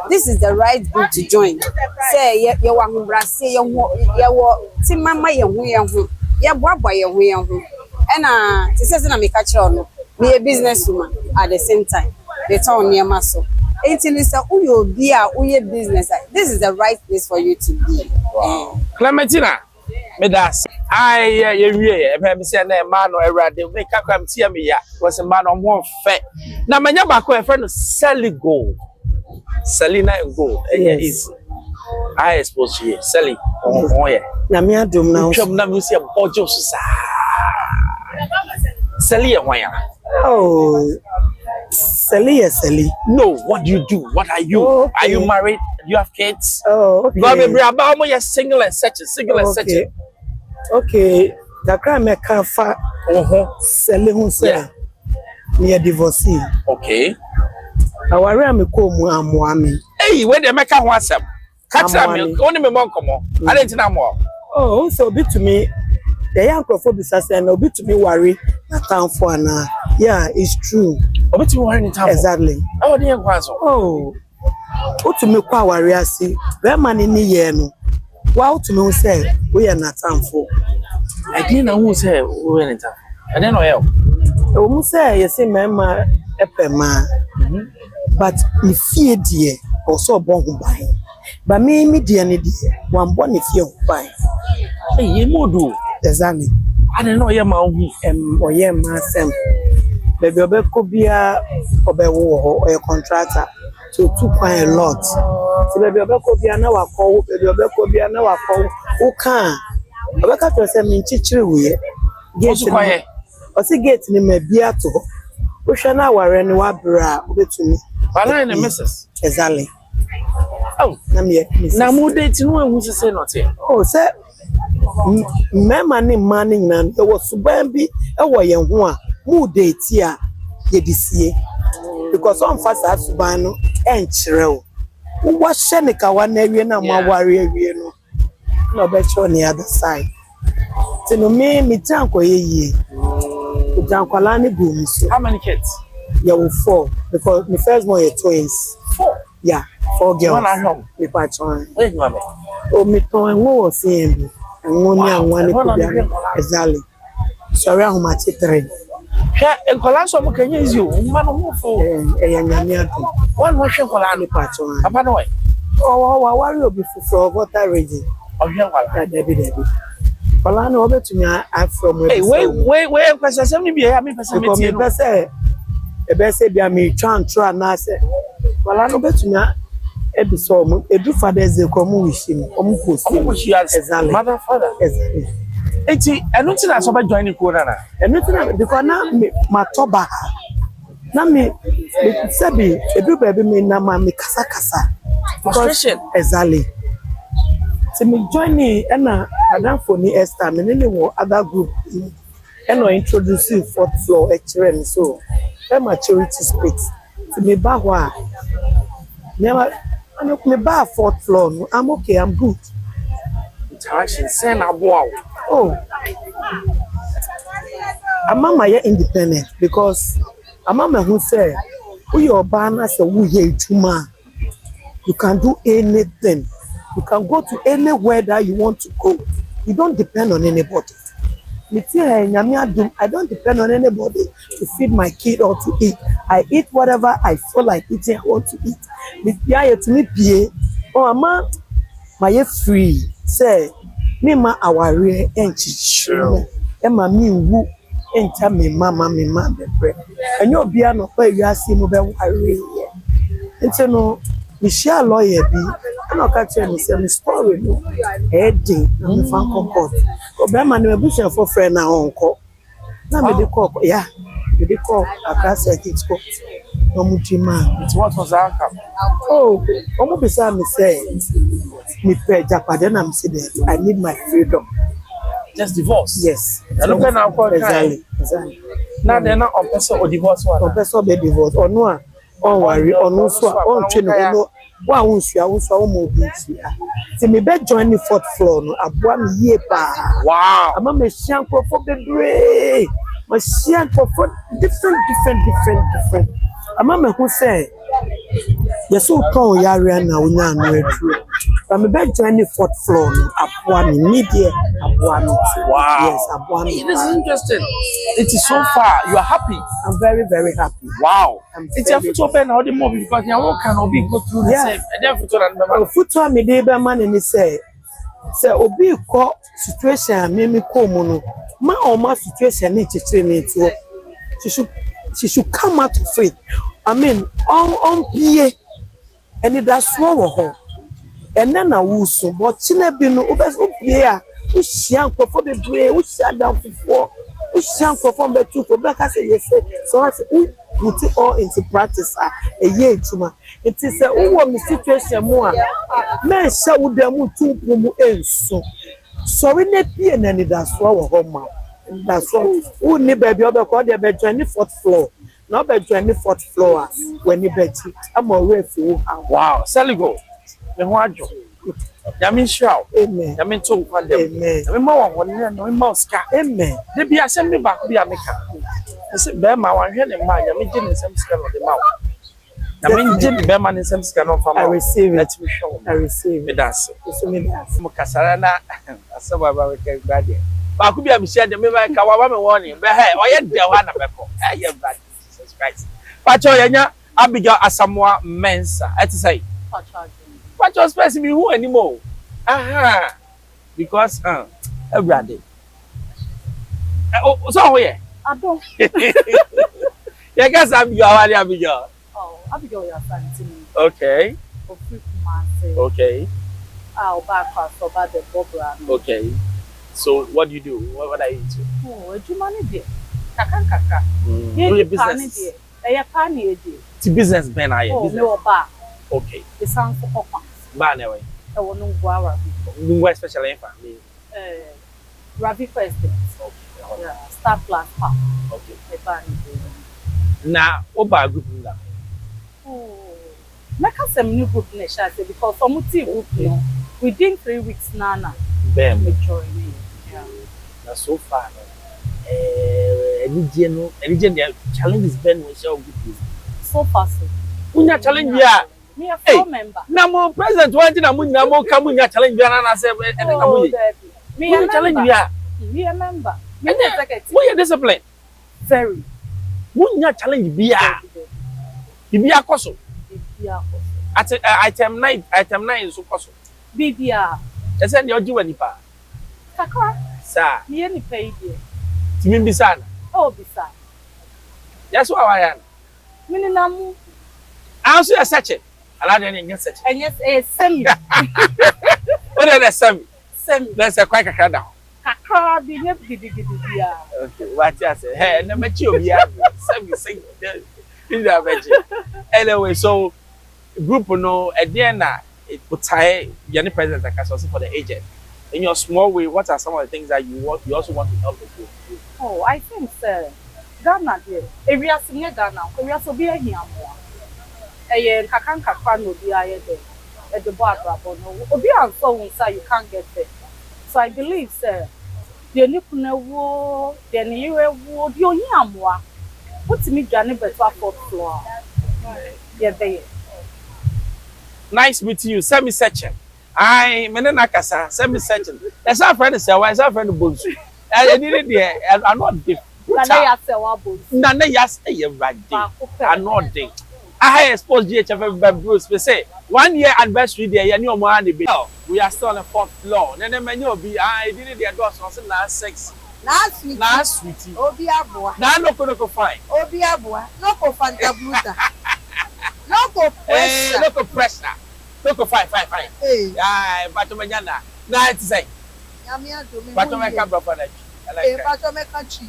This is the right group to join. Say ye wa humbrase ye wo ti mama ye hu ye boabo ye hu na ti say na me catch up no me a businesswoman at the same time they turn near maso until you say oyobia uye business. This is the right place for you to be. Wow. Clementina Medas, me say na man no erade make am tia me ya was a man on one fair. Na manya ba ko e friend Sally Gold. Selina Gold. Is I suppose here. Sally. Oh yeah. Na me adom na. Twam na me see bojo so Sally e wan ya. Oh. Sally. No, what do you do? What are you? Oh, okay. Are you married? Do you have kids? Oh, okay. You're single and searching. Okay. The crime I can't find. Selling who say me a divorcee. Okay. I worry me ko mu amoami. Hey, when they make a WhatsApp. Catch me. Only me mon come on. I didn't know more. Oh, so bit to me. The young prophet and no bit to me worry na time for na. Yeah, it's true. Bit to worry in time. Exactly. Oh, dear kwazo. Oh. What to me kwa worry asi. Where man ni ye no. Wow to me say we are not time for. I didn't know who say we are in time. And then oil. We say you say mama epema. But if fear dear also born by. But me dear ni dear one born if you buy. Hey, you modu. Exactly. I don't know your mouth. Or yeah, myself. Baby, obe kobia obe wo or a contractor to quite a lot. So baby, obe kobia na wako. Baby, obe kobia na wako. Oka. Obe kato se minchichiri we. Also quiet. Osi gate ni me bia to. Osha na ware ni wabra obetumi. Bala in the missus. Exactly. Oh, na mu date no who say nothing. Oh, say mema ni manning nan e wo suban bi e wo yen ho a mu date a ye disie. Because on fast as suban no enchire o. Wo hye ne ka wa na awie na ma ware awie no. Na be cho on the other side. Tino me tanko ye. Jankwala ni go mi so. How many kids? Yeah, we 4 because the first one is twins. 4. Yeah, 4 girls. One at home. Me patron. Wait, mommy. Oh, me ton wo CMB. And one could exactly. Sorry, how much it trade. Yeah, and Colanso can use you. Man, one was your Colani patron. Upon way. Oh, why will be for water region? Oh, yeah, Debbie. Colano over to me, I'm from. Hey, wait, because I be a person. The best say be me try na say well I no bet me e be so mo e do fathers dey come with him omo post exactly mother father exactly enti eno ti na so ba join ko na eno ti na because na me matoba na me say be e do baby me na ma me kasa frustration exactly so me join ni na adam for ni Esther me ni wo other group and introduce you 4th floor actually so maturity speaks to me bahwa never me ba 4th floor no I'm okay I'm good interaction send abo oh I'm mama ya independent because I'm mama who say we your banner say we here juma you can do anything you can go to anywhere that you want to go you don't depend on anybody I don't depend on anybody to feed my kid or to eat. I eat whatever I feel like eating. I want to eat. Oh, ama my free. Say, me ma aware enchi. Emma me wu enta me mama bebre. And you be no where you are seeing me worry. Enti no me share lawyer bi. I no catch me say me story no. Heading na me fan comport. Obama na me bush for friend na onko. Na me dey call yeah. Me dey call across Xposed. No mujima. It what was outcome? Oh, omo be say me say me pay Japade na me say I need my freedom. Just divorce. Yes. I look at now exactly. Now they're not on person or divorce one. On person be divorce or no on worry or no so on train no one won't mo bi ti me be join the 4th floor no aboa me ye pa wow ama me hia for bebre ma hia for different ama me who say yes so ton yare na unya no atru but me be join the 4th floor no aboa me media aboa me wow yes aboa me this is interesting it is so far you are happy I'm very happy wow it's a foot open all the more because you can be go through the same and then foot and foot me dey be man ni say obi ko situation me ko mu no ma o ma situation ni chichire me to she should come out of it I mean on pie and that's what we ho and then I will so but chine bi no obes pie a we hia nkofo bebre we hia down for we hia nkofo be two for back say yes so I put it all into practice a year tuma it is a wo situation mo a me sha wo dem tu mu enso so we na pie na ni that's what we ho ma that's what who ni baby obekọ dey be join the 4th floor no be join the 4th floor when ni be ti am already for wow seligo me ho ajo Yamin show amen yamin to kwa dem yamin ma won no ma ska amen de bia sem me ba ko bia me ka se be ma wan hwe ne ma yamin je ne sem ska no de ma yamin je be ma ne sem ska no fa ma I receive let me show I receive me dance so me dance mo kasara na asaba ba we ka gbade Ba ku bia me share de me ba ka wa me warning. Be hey, oye de wa na be ko. Eh ye bad Jesus Christ. Pacho yenya Abigail Asamoah Mensa. Eti say. Pacho space me who anymore. Aha. Because everybody. Oh, so here. I don't. Yeah, guess Abigail. Oh, Abigail, you're fancy. Okay. Okay. Okay. I'll back us about the Bobra. Okay. So what do you do? What are you into? Oh, do you money there? Kaka. Do your business. It's business, Ben. I Oh, business. no, bar. Okay. The sound for Papa. Bar anyway. I will know Guara. Where especially in family. Ravi first. Okay. Star Plus Park. Okay. The bar. Now, Oba group now. Oh, make us some new group next year because some group within 3 weeks now. Ben. Join me. Yeah. Now so far, any challenges Ben will share with you. So far, so. Unya challenge ya. Me a full member. Na mo president wanti na mo nyina mo ka mo nya challenge ya na say na mo yi. Me a challenge ya. Me a member. Me a secretary. Mo ye discipline. Very. Mo nya challenge bia. Bibia koso. Bibia koso. At item 9 so koso. Bibia. E say na oji wani pa. Kakra. Sa. Me ni pay there. Timi bisa na. Oh bisa. Yes wa wa ya. Me ni namu. Also a search. Ala de nye search. And yes, semi. What is that semi? Semi. That's a quite kakra down. Kakra bi ne gidi ya. Okay, what you say? Hey, na machi obi ya. Semi say. Anyway, so group no at the end it put tie any president like us for the agent. In your small way, what are some of the things that you also want to help the group? Oh, I think sir, Ghana there. If we are seeing Ghana, we are so be here more. Kakan no be here there. At the bar, no. Obi and so inside you can't get there. So I believe sir, the new wo, the new wo, the only amwa. What's me journey better 4th floor? Yeah, there. Nice meeting you. Send me searching. I menenakasa. Send me searching. That's our friend is why. That's our friend Bones. I needed there. I'm not the. Nana yas right. I'm not the. I exposed GHF by Bruce. We say 1 year anniversary there. You know more than we are still on the 4th floor. Then the menu be. I didn't the doors. Was last 6. Last sweetie. Obi abua. Na no fine. Obi abua. No ko fanta bluta. No ko pressure. No ko pressure. No ko fine. Eh. Ah, bato manyana. Na it say. Yamia do me. Bato me ka brother na. I like that. Bato me ka chi.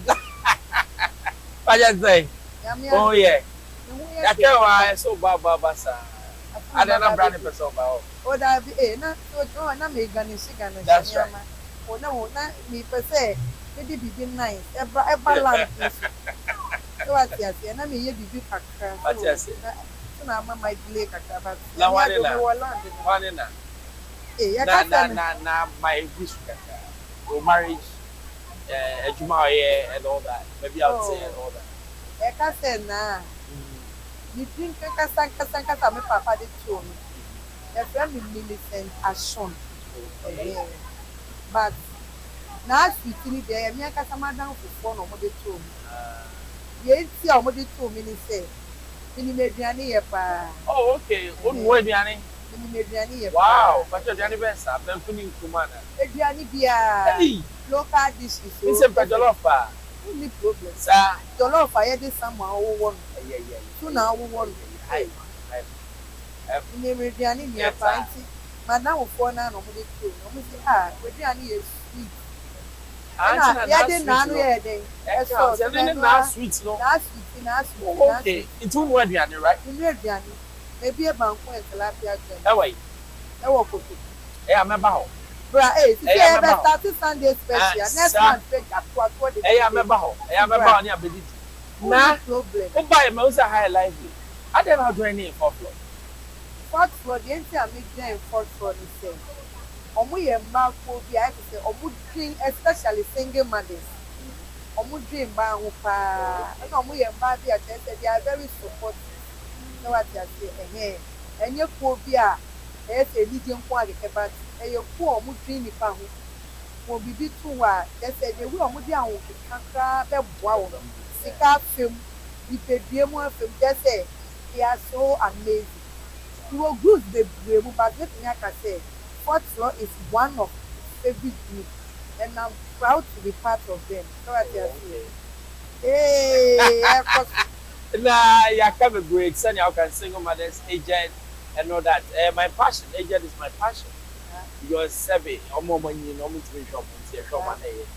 Baja say. Yamia. Oh yeah. Ya ke wa so ba sa. Ada na brand person ba. O da bi na so na me ganisi. That's right. O na mi pese. Maybe be nice. Balance. So what you say? Na me ye bibi kakra. What you say? So na ma my delay kakra but. Na one na. Eh, ya ka na my wish kakra. Or marriage, ejuma and all that. Maybe I would say and all that. Ya ka say na. You think kasa me papa de to me. Ya friend me Millicent Ashon. But na sweetie there me aka samadan fufu no mo de to me ye ti o mo de to me ni say ni mediane ye pa. Oh okay, on wo mediane ni mediane ye. Wow, but your mediane be sa ben funi kumana mediane bia local dishes so it's a jollof pa no problem sa jollof ye de sama wo won yeah tu na wo won ni mediane ni pa nti madam fo na no mo de to no mo say mediane ye sweet. Yeah, they now yeah they. So then now sweet no. Now sweet. Okay, it's one word yeah, right? Maybe a bank point tilapia. Eh wait. Eh wo koto. Eh ameba ho. Bra eh, see e be start Sunday special. Next month take at what the. Eh ameba ho. Eh ameba ho ni abedi. Na problem. Who buy me say high life. I don't know do any for floor. 4th floor, the entire make them 4th floor the same. Omu ye mba ko bi I say omu dream especially single mothers. Omu dream ba ho pa. Na omu ye mba bi they are very supportive. No what you say enye ko bi a say leading ko ageke but e ye ko omu dream ni pa ho. mo bibi tun wa ese de we omo di awon kakra be boa wo sika film ipedie mu film ese they are so amazing. We will groups the brave, but let me say, Fourth Floor is one of my favorite groups, and I'm proud to be part of them. So what you say? Hey, Nah, you come a great son. You can single mother's agent and all that. My passion, agent is my passion. You're savvy, or more money, no more to be shop and see a shop on it.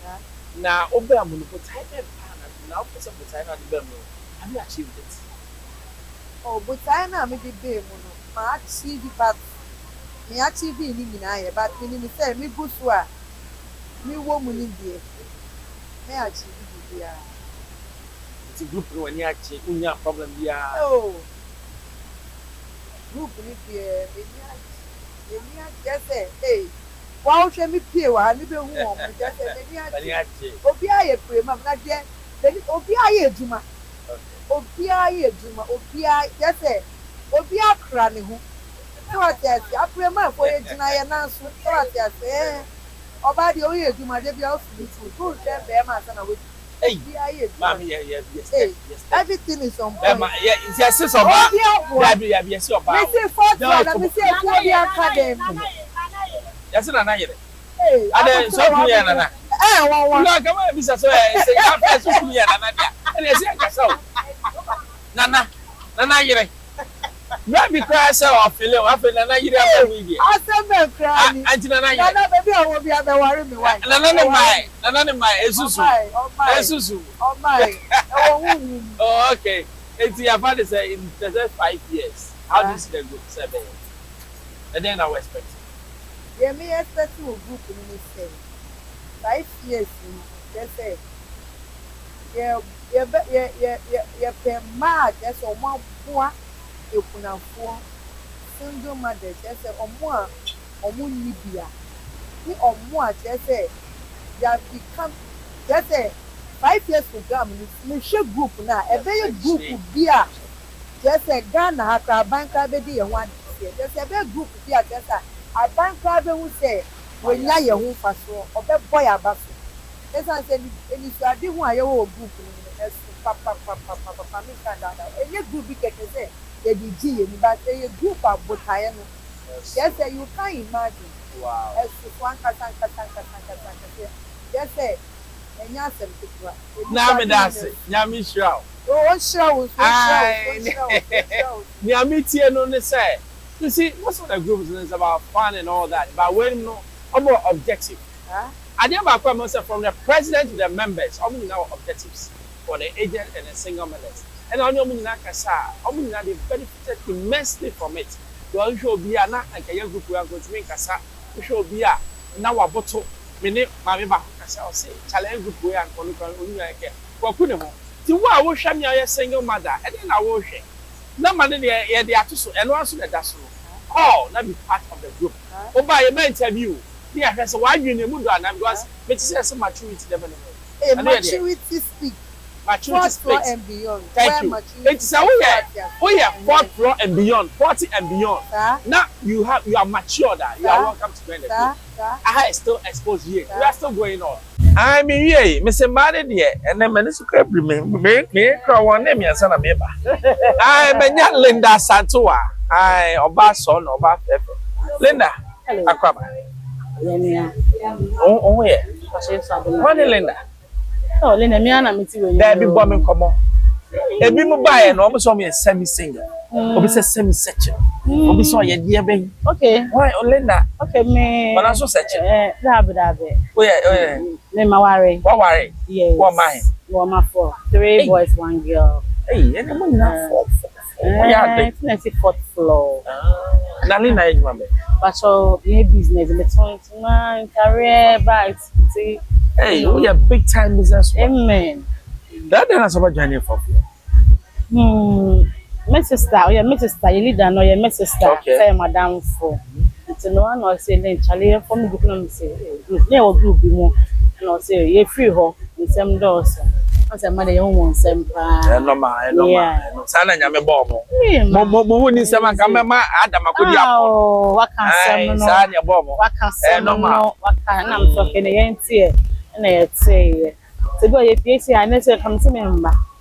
Now, over a month, but time and now for some time at the Bemo. Have you achieved it? Oh, but I know me the Bemo. My achieve but me achieve in I, but when you say me go to me woman in there. Me achieve it. It's a group when you actually have problem. Yeah. Oh, group in there. Just say, hey, why should me pay? I live in home. Just say, Obia, pray, Mamma, then Obia, Juma. Obia, Juma, Obia, just say, Obia, cranny. So I tell you, I pray my for a Juna announce. So I tell you, about the Oya Juma, they be also good. Then bear my son away. Hey, Mammy, yes, everything is on point. Yes, yes, your body. Let me say, Academy. Yes, and I hear it. I so Nana. No, come on, Mr. Say, I'm so and I say, Nana, Nana, maybe cry so I feel Nana, you don't media. I said, crying. Nana, baby, I won't be able to worry me. Nana, my Esusu. Oh, my. Oh, okay. It's your father say in the 5 years. How do you see the group 7? And then I was expecting. Yeah, me expecting a group in the same 5 years. They say, yeah, mad. That's all one poor. You can afford single mothers. Just say, or more Libya. Me or more, just say, they have become, just say, 5 years program. Me share group now. A very group be a, just say, Ghana, a bank baby, and one year. Just a very group be a, just a bank will say, when you are your home for sure, or that boy a basso. As I said, and if I didn't want your group, papa, any group we can say. They did, but a group of Botayano. Yes, you can't imagine. Wow. As one yes, say, and yes, now me that's it. Yami show. Oh, shows. Yami no ne say. You see, most of the groups is about fun and all that, but when no, more objective. I never come from the president to the members. How many now objectives for the agent and the single mothers? And I know they benefited immensely from it. You show be a na and a group we are going to make us you show be a now a bottle. Minute, my Kasa say, challenge group we are going to go. To what I will show me a single mother, and then I will share. No money there, they are too so, and once that's all, not be part of the group. Oh, by a man interview, yeah, that's why you need to move on because it's maturity development. Maturity speak. Maturity floor and beyond. Thank you. It's a we are 4th floor and beyond, 40 and beyond. Now you are matured. You are welcome to join the group. I still exposed here. We are still going on. I mean, yeah, Mr. Married here, and then Minister Crabby, me, one name, and son of me. I am Linda Santua. I Oba son, Oba Pepper. Linda, Aquaba. Oh, yeah. What Linda? Oh, Linda, me and me too. There be bombing come on. A bit more buy and almost me a semi-singer. Or be a semi-section. Or be so a dear baby. Okay. Why, Linda? Okay, me. But also section. Dabe. Oh, yeah. Name my worry. What worry? Yes. What mine? One my 4. 3 boys, 1 girl. Hey, and I'm not 4. Yeah, it's 4th floor. Nalina, you remember? But so, new business, the 21 career, but see. Hey, we are big time business. Amen. That then is about journey for you. My sister, you lead and your my sister, say madam for. It's no one or say then Charlie for me to say group. Never group be more. And I say you free ho in some doors. I said, "Mother, you won't send pa." No ma, no ma. Sana nyame bomb. Mo ni sema kama ma Adam akodi apo. Oh, what can some no? Sana bomb. What can some no? What can I'm talking again? And I say, to go if you see, I never come to me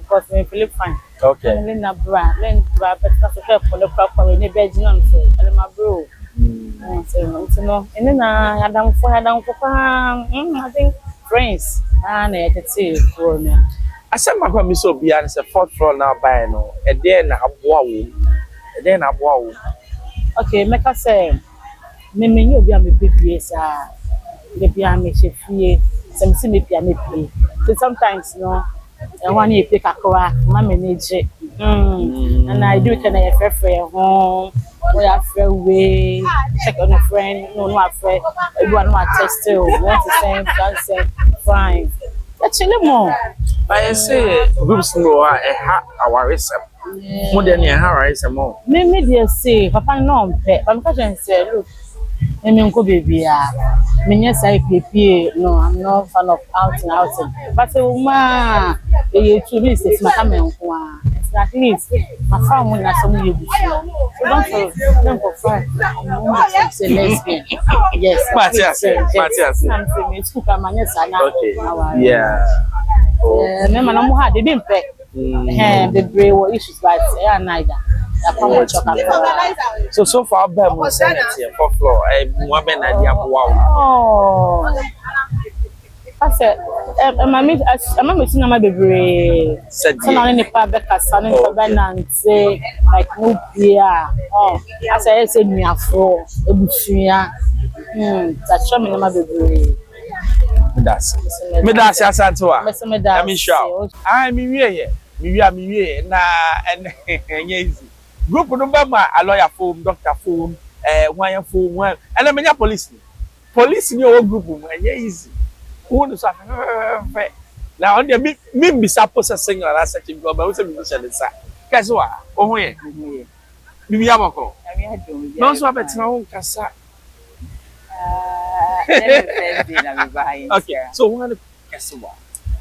because we feel fine. Okay. Then na bra, but that's okay for the proper when you bed on so. And my bro. So no, and then I don't for I think friends. And I can see for me. I said my grandma so be and say 4th floor now by no. E dey na aboa wo. E dey na aboa wo. Okay, make us say me you be am bibie sa. Me be am chefie. Some see me be am pay. So sometimes no I want you pick akwa, ma manage. And I do it and I fair home. We are fair way. Check on a friend. No, not friend. Everyone want test too. Want to send, don't send. Fine. That's no more. I say groups no our research. More than a harris more. Me dear say, Papa no pet. I'm catching say, look, me go baby. Me yes I PP. No, I'm not fan of outing. But ma, you two miss this my come at least my family has some you. So don't go far. I'm say lesbian. Yes. Matthias. I'm saying it's cook and okay. Yeah. Me man am had dey pay. The brain were issues but neither. So far by mo sanity 4th floor mo be na dia boa. Oh. I said, I'm missing my baby. So now in the public, I stand in the and say, like, no beer. Oh, I said, me a four, a bushia. That's showing my baby. That's Santua. I'm sure. I'm here. Me na and yes. Group number a lawyer phone, doctor phone, wire phone, and I'm police. Police in your group, and easy. Who knows? Now, on the me be supposed to sing or last second go, but what's a musician? Guess what? Oh, yeah. We have a call. No, so I bet now, Cassa. Okay, so one guess what?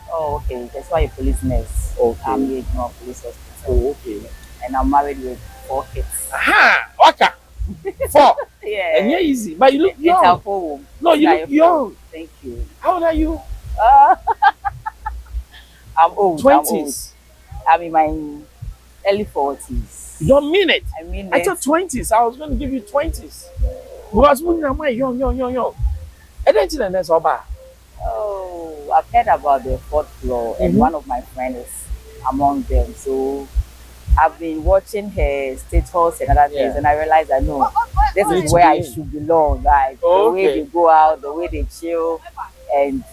Oh, okay. That's why a police nurse. Okay. I'm here no police hospital. Oh, okay. And I'm married with 4 kids. Aha! Okay. 4. Yeah. And you're easy, but you look It's young. our home. No, you look young. Thank you. How old are you? I'm old. 20s. I'm in my early 40s. You don't mean it. I mean I thought 20s. I was going to give you 20s. Because when you're young. And then that's all bad. Oh, I've heard about the 4th floor, and one of my friends is among them. So I've been watching her status and other things, and I realized that no, this is where I should belong. Like the way they go out, the way they chill, and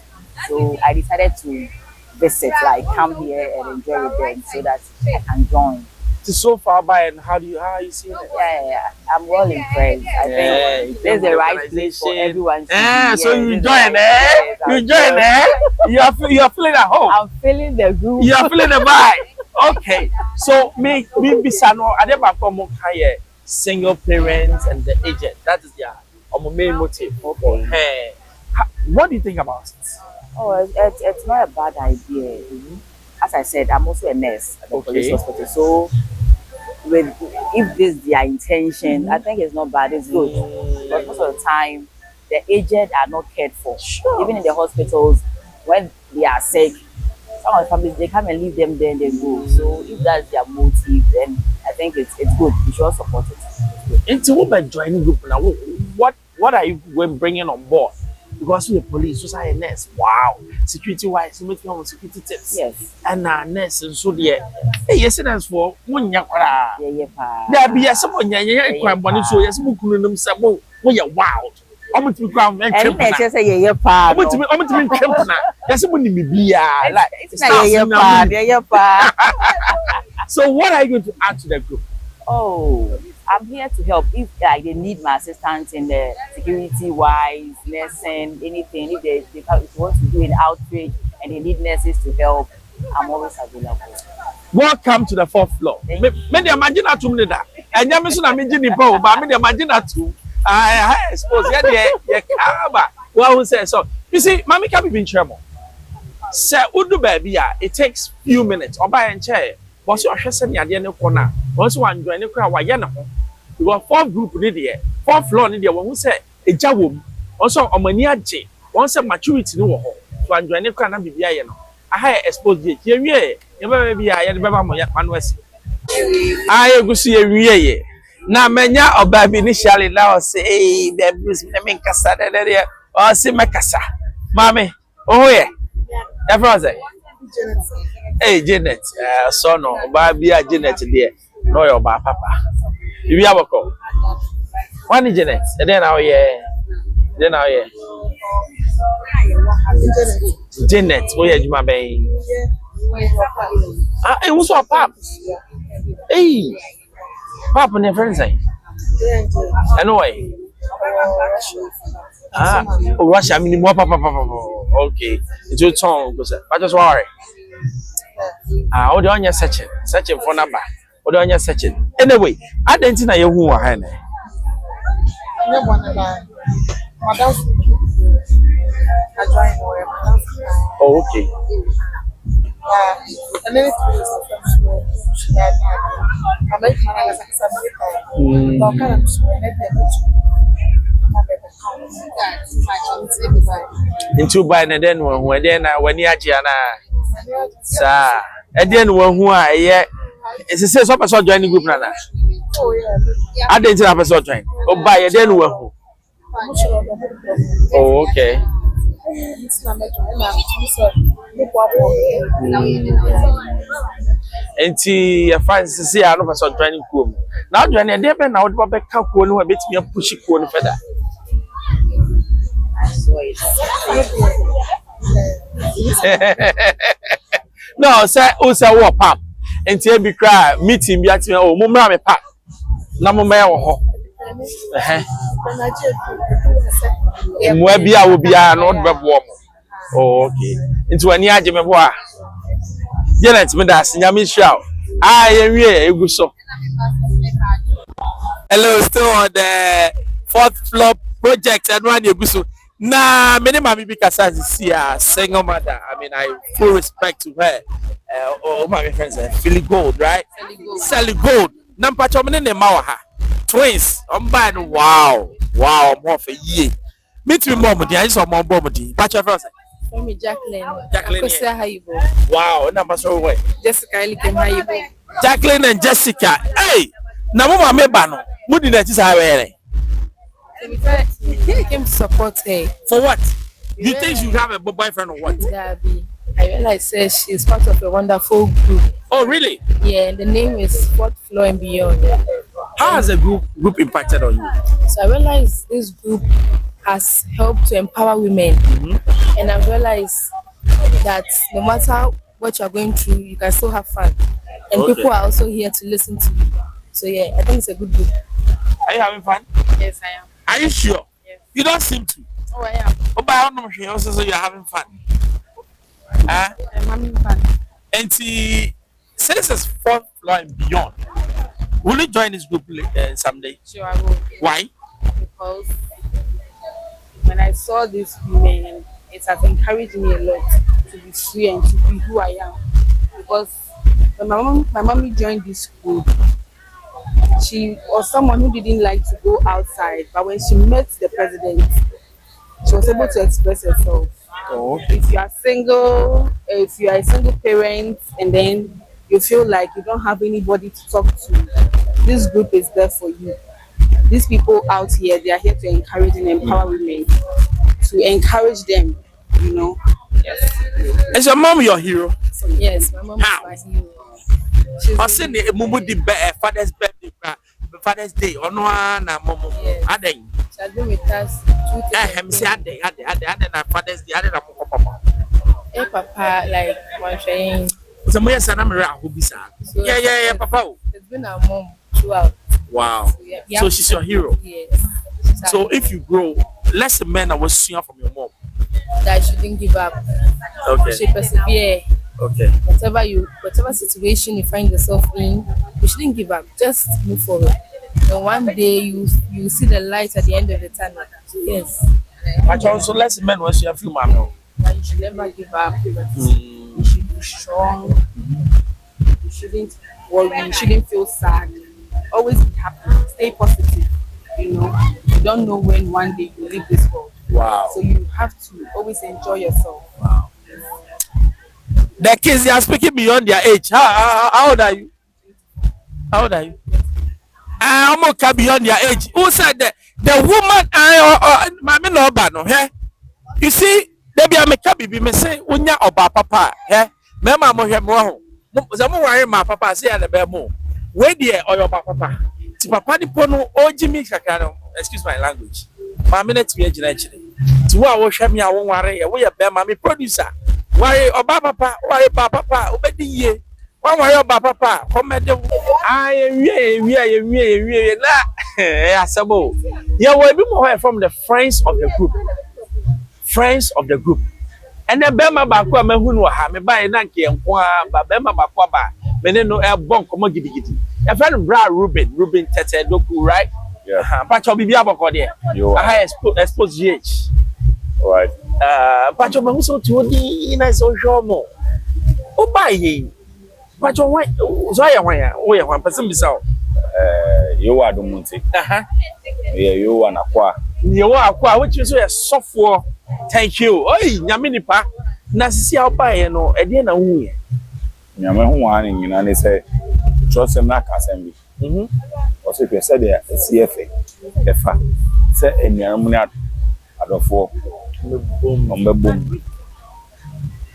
so I decided to visit, like come here and enjoy with them, so that I can join. It's so far by, and how are you seeing it? Yeah. I'm well impressed. I think this is the right place for everyone. So you join, eh? You join, eh? You are feeling at home. I'm feeling the group. You are feeling the vibe. Okay. So me bisano adeba komo kaya single parents and the agent. That is their main motive. Okay. Hey. What do you think about it? Oh, it's not a bad idea. As I said, I'm also a nurse at the police hospital. So if this is their intention, I think it's not bad, it's good. But most of the time, the aged are not cared for. Sure. Even in the hospitals, when they are sick, some of the families, they come and leave them there and they go. So if that's their motive, then I think it's good. We should all support it. Into what joining group now? What are you bringing on board? Because we're police, just like a nurse. Wow, security wise, you make your security tips. Yes. And nurse and so there. Hey, yes, that's for one yakura. Yeah. There be a someone crime money, so yes, we couldn't say, well, you're wild. I'm to ground and just say, yeah, pa. I'm to be champion. Yes, someone in me, like, so, what are you going to add to the group? Oh, I'm here to help if like they need my assistance in the security wise, nursing, anything. If they want to do an outreach and they need nurses to help, I'm always available. Welcome to the 4th floor. Me imagine at two that. And you mentioned I'm in Nipo, but me imagine at two. I suppose yeah, come. Well, we say so. You see, mommy can't be in trouble. Say udu baby it takes few minutes. Oba en chair. But you are saying ya no corner. Once one join the crowd, why ya no? You got 4th group ni there. 4th floor ni there. When we say a jawum. Also omani aje. Once maturity no ho. So one join the crowd na bibia ye no. I expose ye. Ye wie. Ye baby ya de beba mo ya manwesi. Aye gusu ye wie ye. Na menya oba bi initially now say hey the Bruce me kasa there. O say makasa. Mami. Oh yeah. Everyone say. Hey Janet, so no, Barbia Janet dear. No your papa. You have a call. One Janet, and then now yeah. Then now yeah. Janet, oh yeah, my baby. Ah, it was a pap. Hey, papa and friends say. Anyway. Ah, oh, Russia, I mean more papa. Okay, it's your tongue, I just worry. Ah, hold on your searching for number. Hold on your searching. Anyway, I didn't know you who are. Oh, okay. Into by the then when you are sir, and then one who are yeah, it's a says episode joining group nana. I didn't have a sort join. Oh, by a then one. Oh, okay. And see, a fancy see, I know a joining group. Now, join a depend now, what back up one who a bit me a pushy corner for that. No, sir, also what pap. And tell me cry, meeting be at me, oh, Mumma, me pap. No more, Mwebia will be a not web warm. Oh, okay. Into a near Jimmy Bois. Janet, Medas, Yami Shout. I am here, a good so. Hello, still on the 4th floor project and one year. Nah, many mammy because I see a single mother. I mean, I full respect to her. Oh, my friends, Philly Gold, right? Sally Gold. Number 2 minutes in Mawaha. Twins. I'm buying. Wow. I'm off a year. Meet me, mom. I saw mom, but your first. For me, Jacqueline. Jacqueline. How you go? Wow, number so way. Jessica, how you go? Jacqueline and Jessica. Hey, now, Mama, me bano. What did that is how I came to support her. For what? You think you have a boyfriend or what? Gabby. I realize she's part of a wonderful group. Oh, really? Yeah, and the name is 4th Floor and Beyond. How has the group impacted on you? So I realized this group has helped to empower women. And I realized that no matter what you're going through, you can still have fun. And people are also here to listen to you. So yeah, I think it's a good group. Are you having fun? Yes, I am. Are you sure? Yes. You don't seem to. Oh, I am. Oh, but I don't know also so you're having fun. I'm having fun. And see, since it's 4th Floor and Beyond, will you join this group someday? Sure, I will. Why? Because when I saw these women, it has encouraged me a lot to be free and to be who I am. Because when my mommy joined this group, she was someone who didn't like to go outside, but when she met the president, she was able to express herself. Oh. If you are single, if you are a single parent, and then you feel like you don't have anybody to talk to, this group is there for you. These people out here, they are here to encourage and empower women, to encourage them, you know. Yes. Is your mom your hero? Yes, my mom is my hero. I said the Father's Day. Oh no, na mom. Aden. She has been with us. Father's Day. Hey, Papa, like one train. So yeah, Papa. It's been our mom throughout. Wow. So she's your hero. Yes. So if you grow, less the men that was seeing from your mom. That you shouldn't give up. Okay. You should persevere. Okay. Whatever situation you find yourself in, you shouldn't give up. Just move forward. And one day you see the light at the end of the tunnel. Yes. But also less men was your few man. you should never give up. You should be strong. You shouldn't worry. You shouldn't feel sad. Always be happy. Stay positive. You don't know when one day you leave this world. Wow. So you have to always enjoy yourself. Wow. The kids, they are speaking beyond their age. How old are you? How old are you? I'm okay beyond their age. Who said that? The woman, my no bano, hey? You see, they be a mekabi, me say, unya oba papa, hey? Mema mo hemo. Zamu worry my papa, say, and the bemo. Where dear or your papa? Ti papa di pono, oji mi kakano, excuse my language. My minute to be actually. To what I share me, I won't worry, we are bema, me producer. Worry oba papa, worry papa, obedi ye. One worry about papa, come at the we na asabo. Yeah, we be more from the friends of the group. Friends of the group. And then Bema Bakwa me hunu ha me ba na nke enko ba Bema Bakwa ba me ne no e bon komo gidigidi. E friend bra Ruben Tete Doku, right? Yeah. Pacho bibia boko there. I Xposed GH. All right. Pacho me so to di na so shomo. O ba ye. Pacho why so ya wan ya o ya wan person bi sa. You are Dumunti. Yeah, you are Nakwa. You are Aqua, which is a software. Thank you. Oi, Yaminipa. Nasisi Alpa, no, a dear na woo. Yaman one, and they say, trust him not assembly. Or if you said there, a CFA, FA, say, and Yaramunat at the four, on the boom.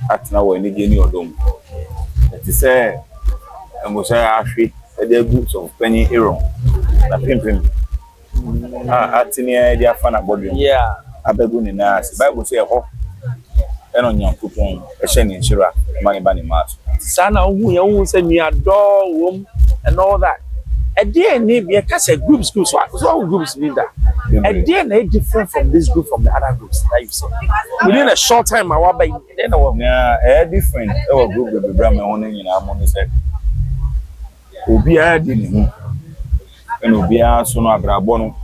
At now, when you get your dome. It is say, and was actually a groups of penny hero. Na pimpin. Atini dia fan abodwe. Yeah. Abegu ni na Bible say ho. Eno nyankopon e hye ni nshira mani bani maso. Sana hu ya hu say mi adore wom and all that. A day ni be case groups so groups be that. A day na different from this group from the other groups that you say. Within a short time I by then yeah, different. Our group be bra me hono nyina mo ni say. Obi a di ni hu. Eno obi a so no abrabo no.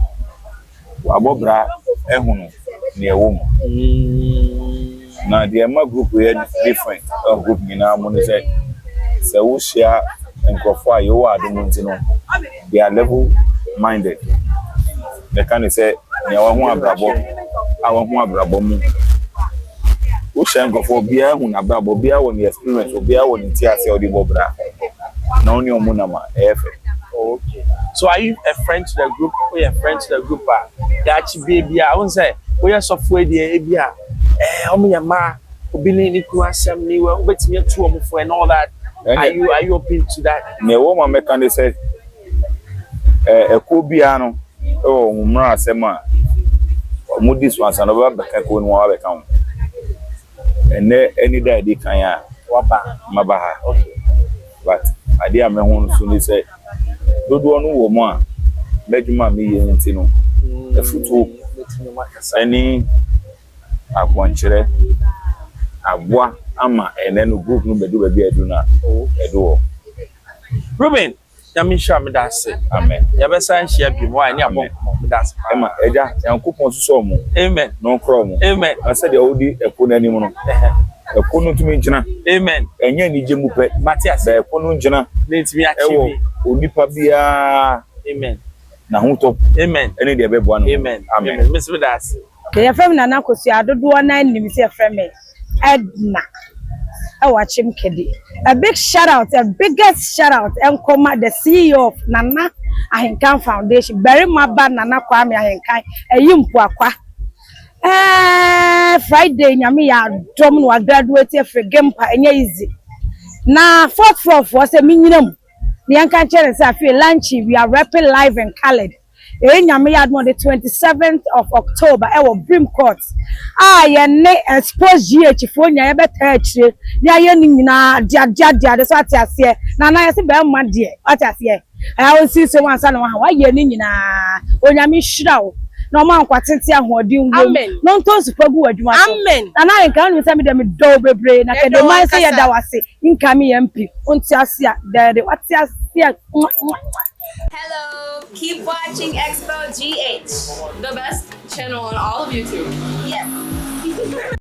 Abobra ehunu ne ewo na the ma group we different group nyina mo say say wo share enkofo a yo wa adom ntino they are level minded they can say ne wa hu abrabo mu wo share enkofo bia hu na abrabo bia won experience bia won ntiase odi bobra na oni omunama efe. Okay. So are you a friend to the group? Or you a friend to the group? That baby, I won't say. We are software the ABA. Omiyama, Obini Niku Assembly, we bet me 2 for and all that. Are you open to that? Ne woman mechanic said, a Kubiano, oh, Mura Sema, Mudis once and over the Kakun Wawa account. And any day they can, Wapa, Mabaha. Okay. But I dear my own soon say. Dodo no wo mo a medjuma me ye ntino efutu ani akwankyere aboa ama ene no group no bedu ba bi adu na edo Ruben yamisha me da se amen ya be san hia bi mo ani abon me da se ema eja yankopon so mo amen no kro mo amen ase de odi eko na ni mo no eko no tumi ngina amen enye ni je mu pe Matias be eko no ngina na timi achieve onipa bia amen na hu top amen ene de bebo no amen amen miss me that ke yefem na na kosi adodo na nim se yefem Edna Awachim Kedi. A big shout out, a biggest shout out Enkoma, the CEO of Nana Ahinkan Foundation, Berry Maba Nana Kwame Ahinkan, a Yumpwa. Friday nyame ya dom no graduate for Gempa enye easy. Na fourth floor for say minimum. The Yankan Chere say feel lunchy, we are rapping live and colored. Nyame ya on the 27th of October e wo Brim Court. Ye ne Xposed GH fo nya ye beta akire. Nya ye ni nyina dia de so atiase. Na na ye se be ma de atiase. I won see so one san wa ye ni nyina. Onyame hira wo. No man kwatete ahodi ngom no nto supagu adwuma amen na na nka no se me dem do bebre na ke de man se ye da wase nka me MP onti ase a de wati ase. Hello, keep watching Xposed GH, the best channel on all of YouTube. Yes.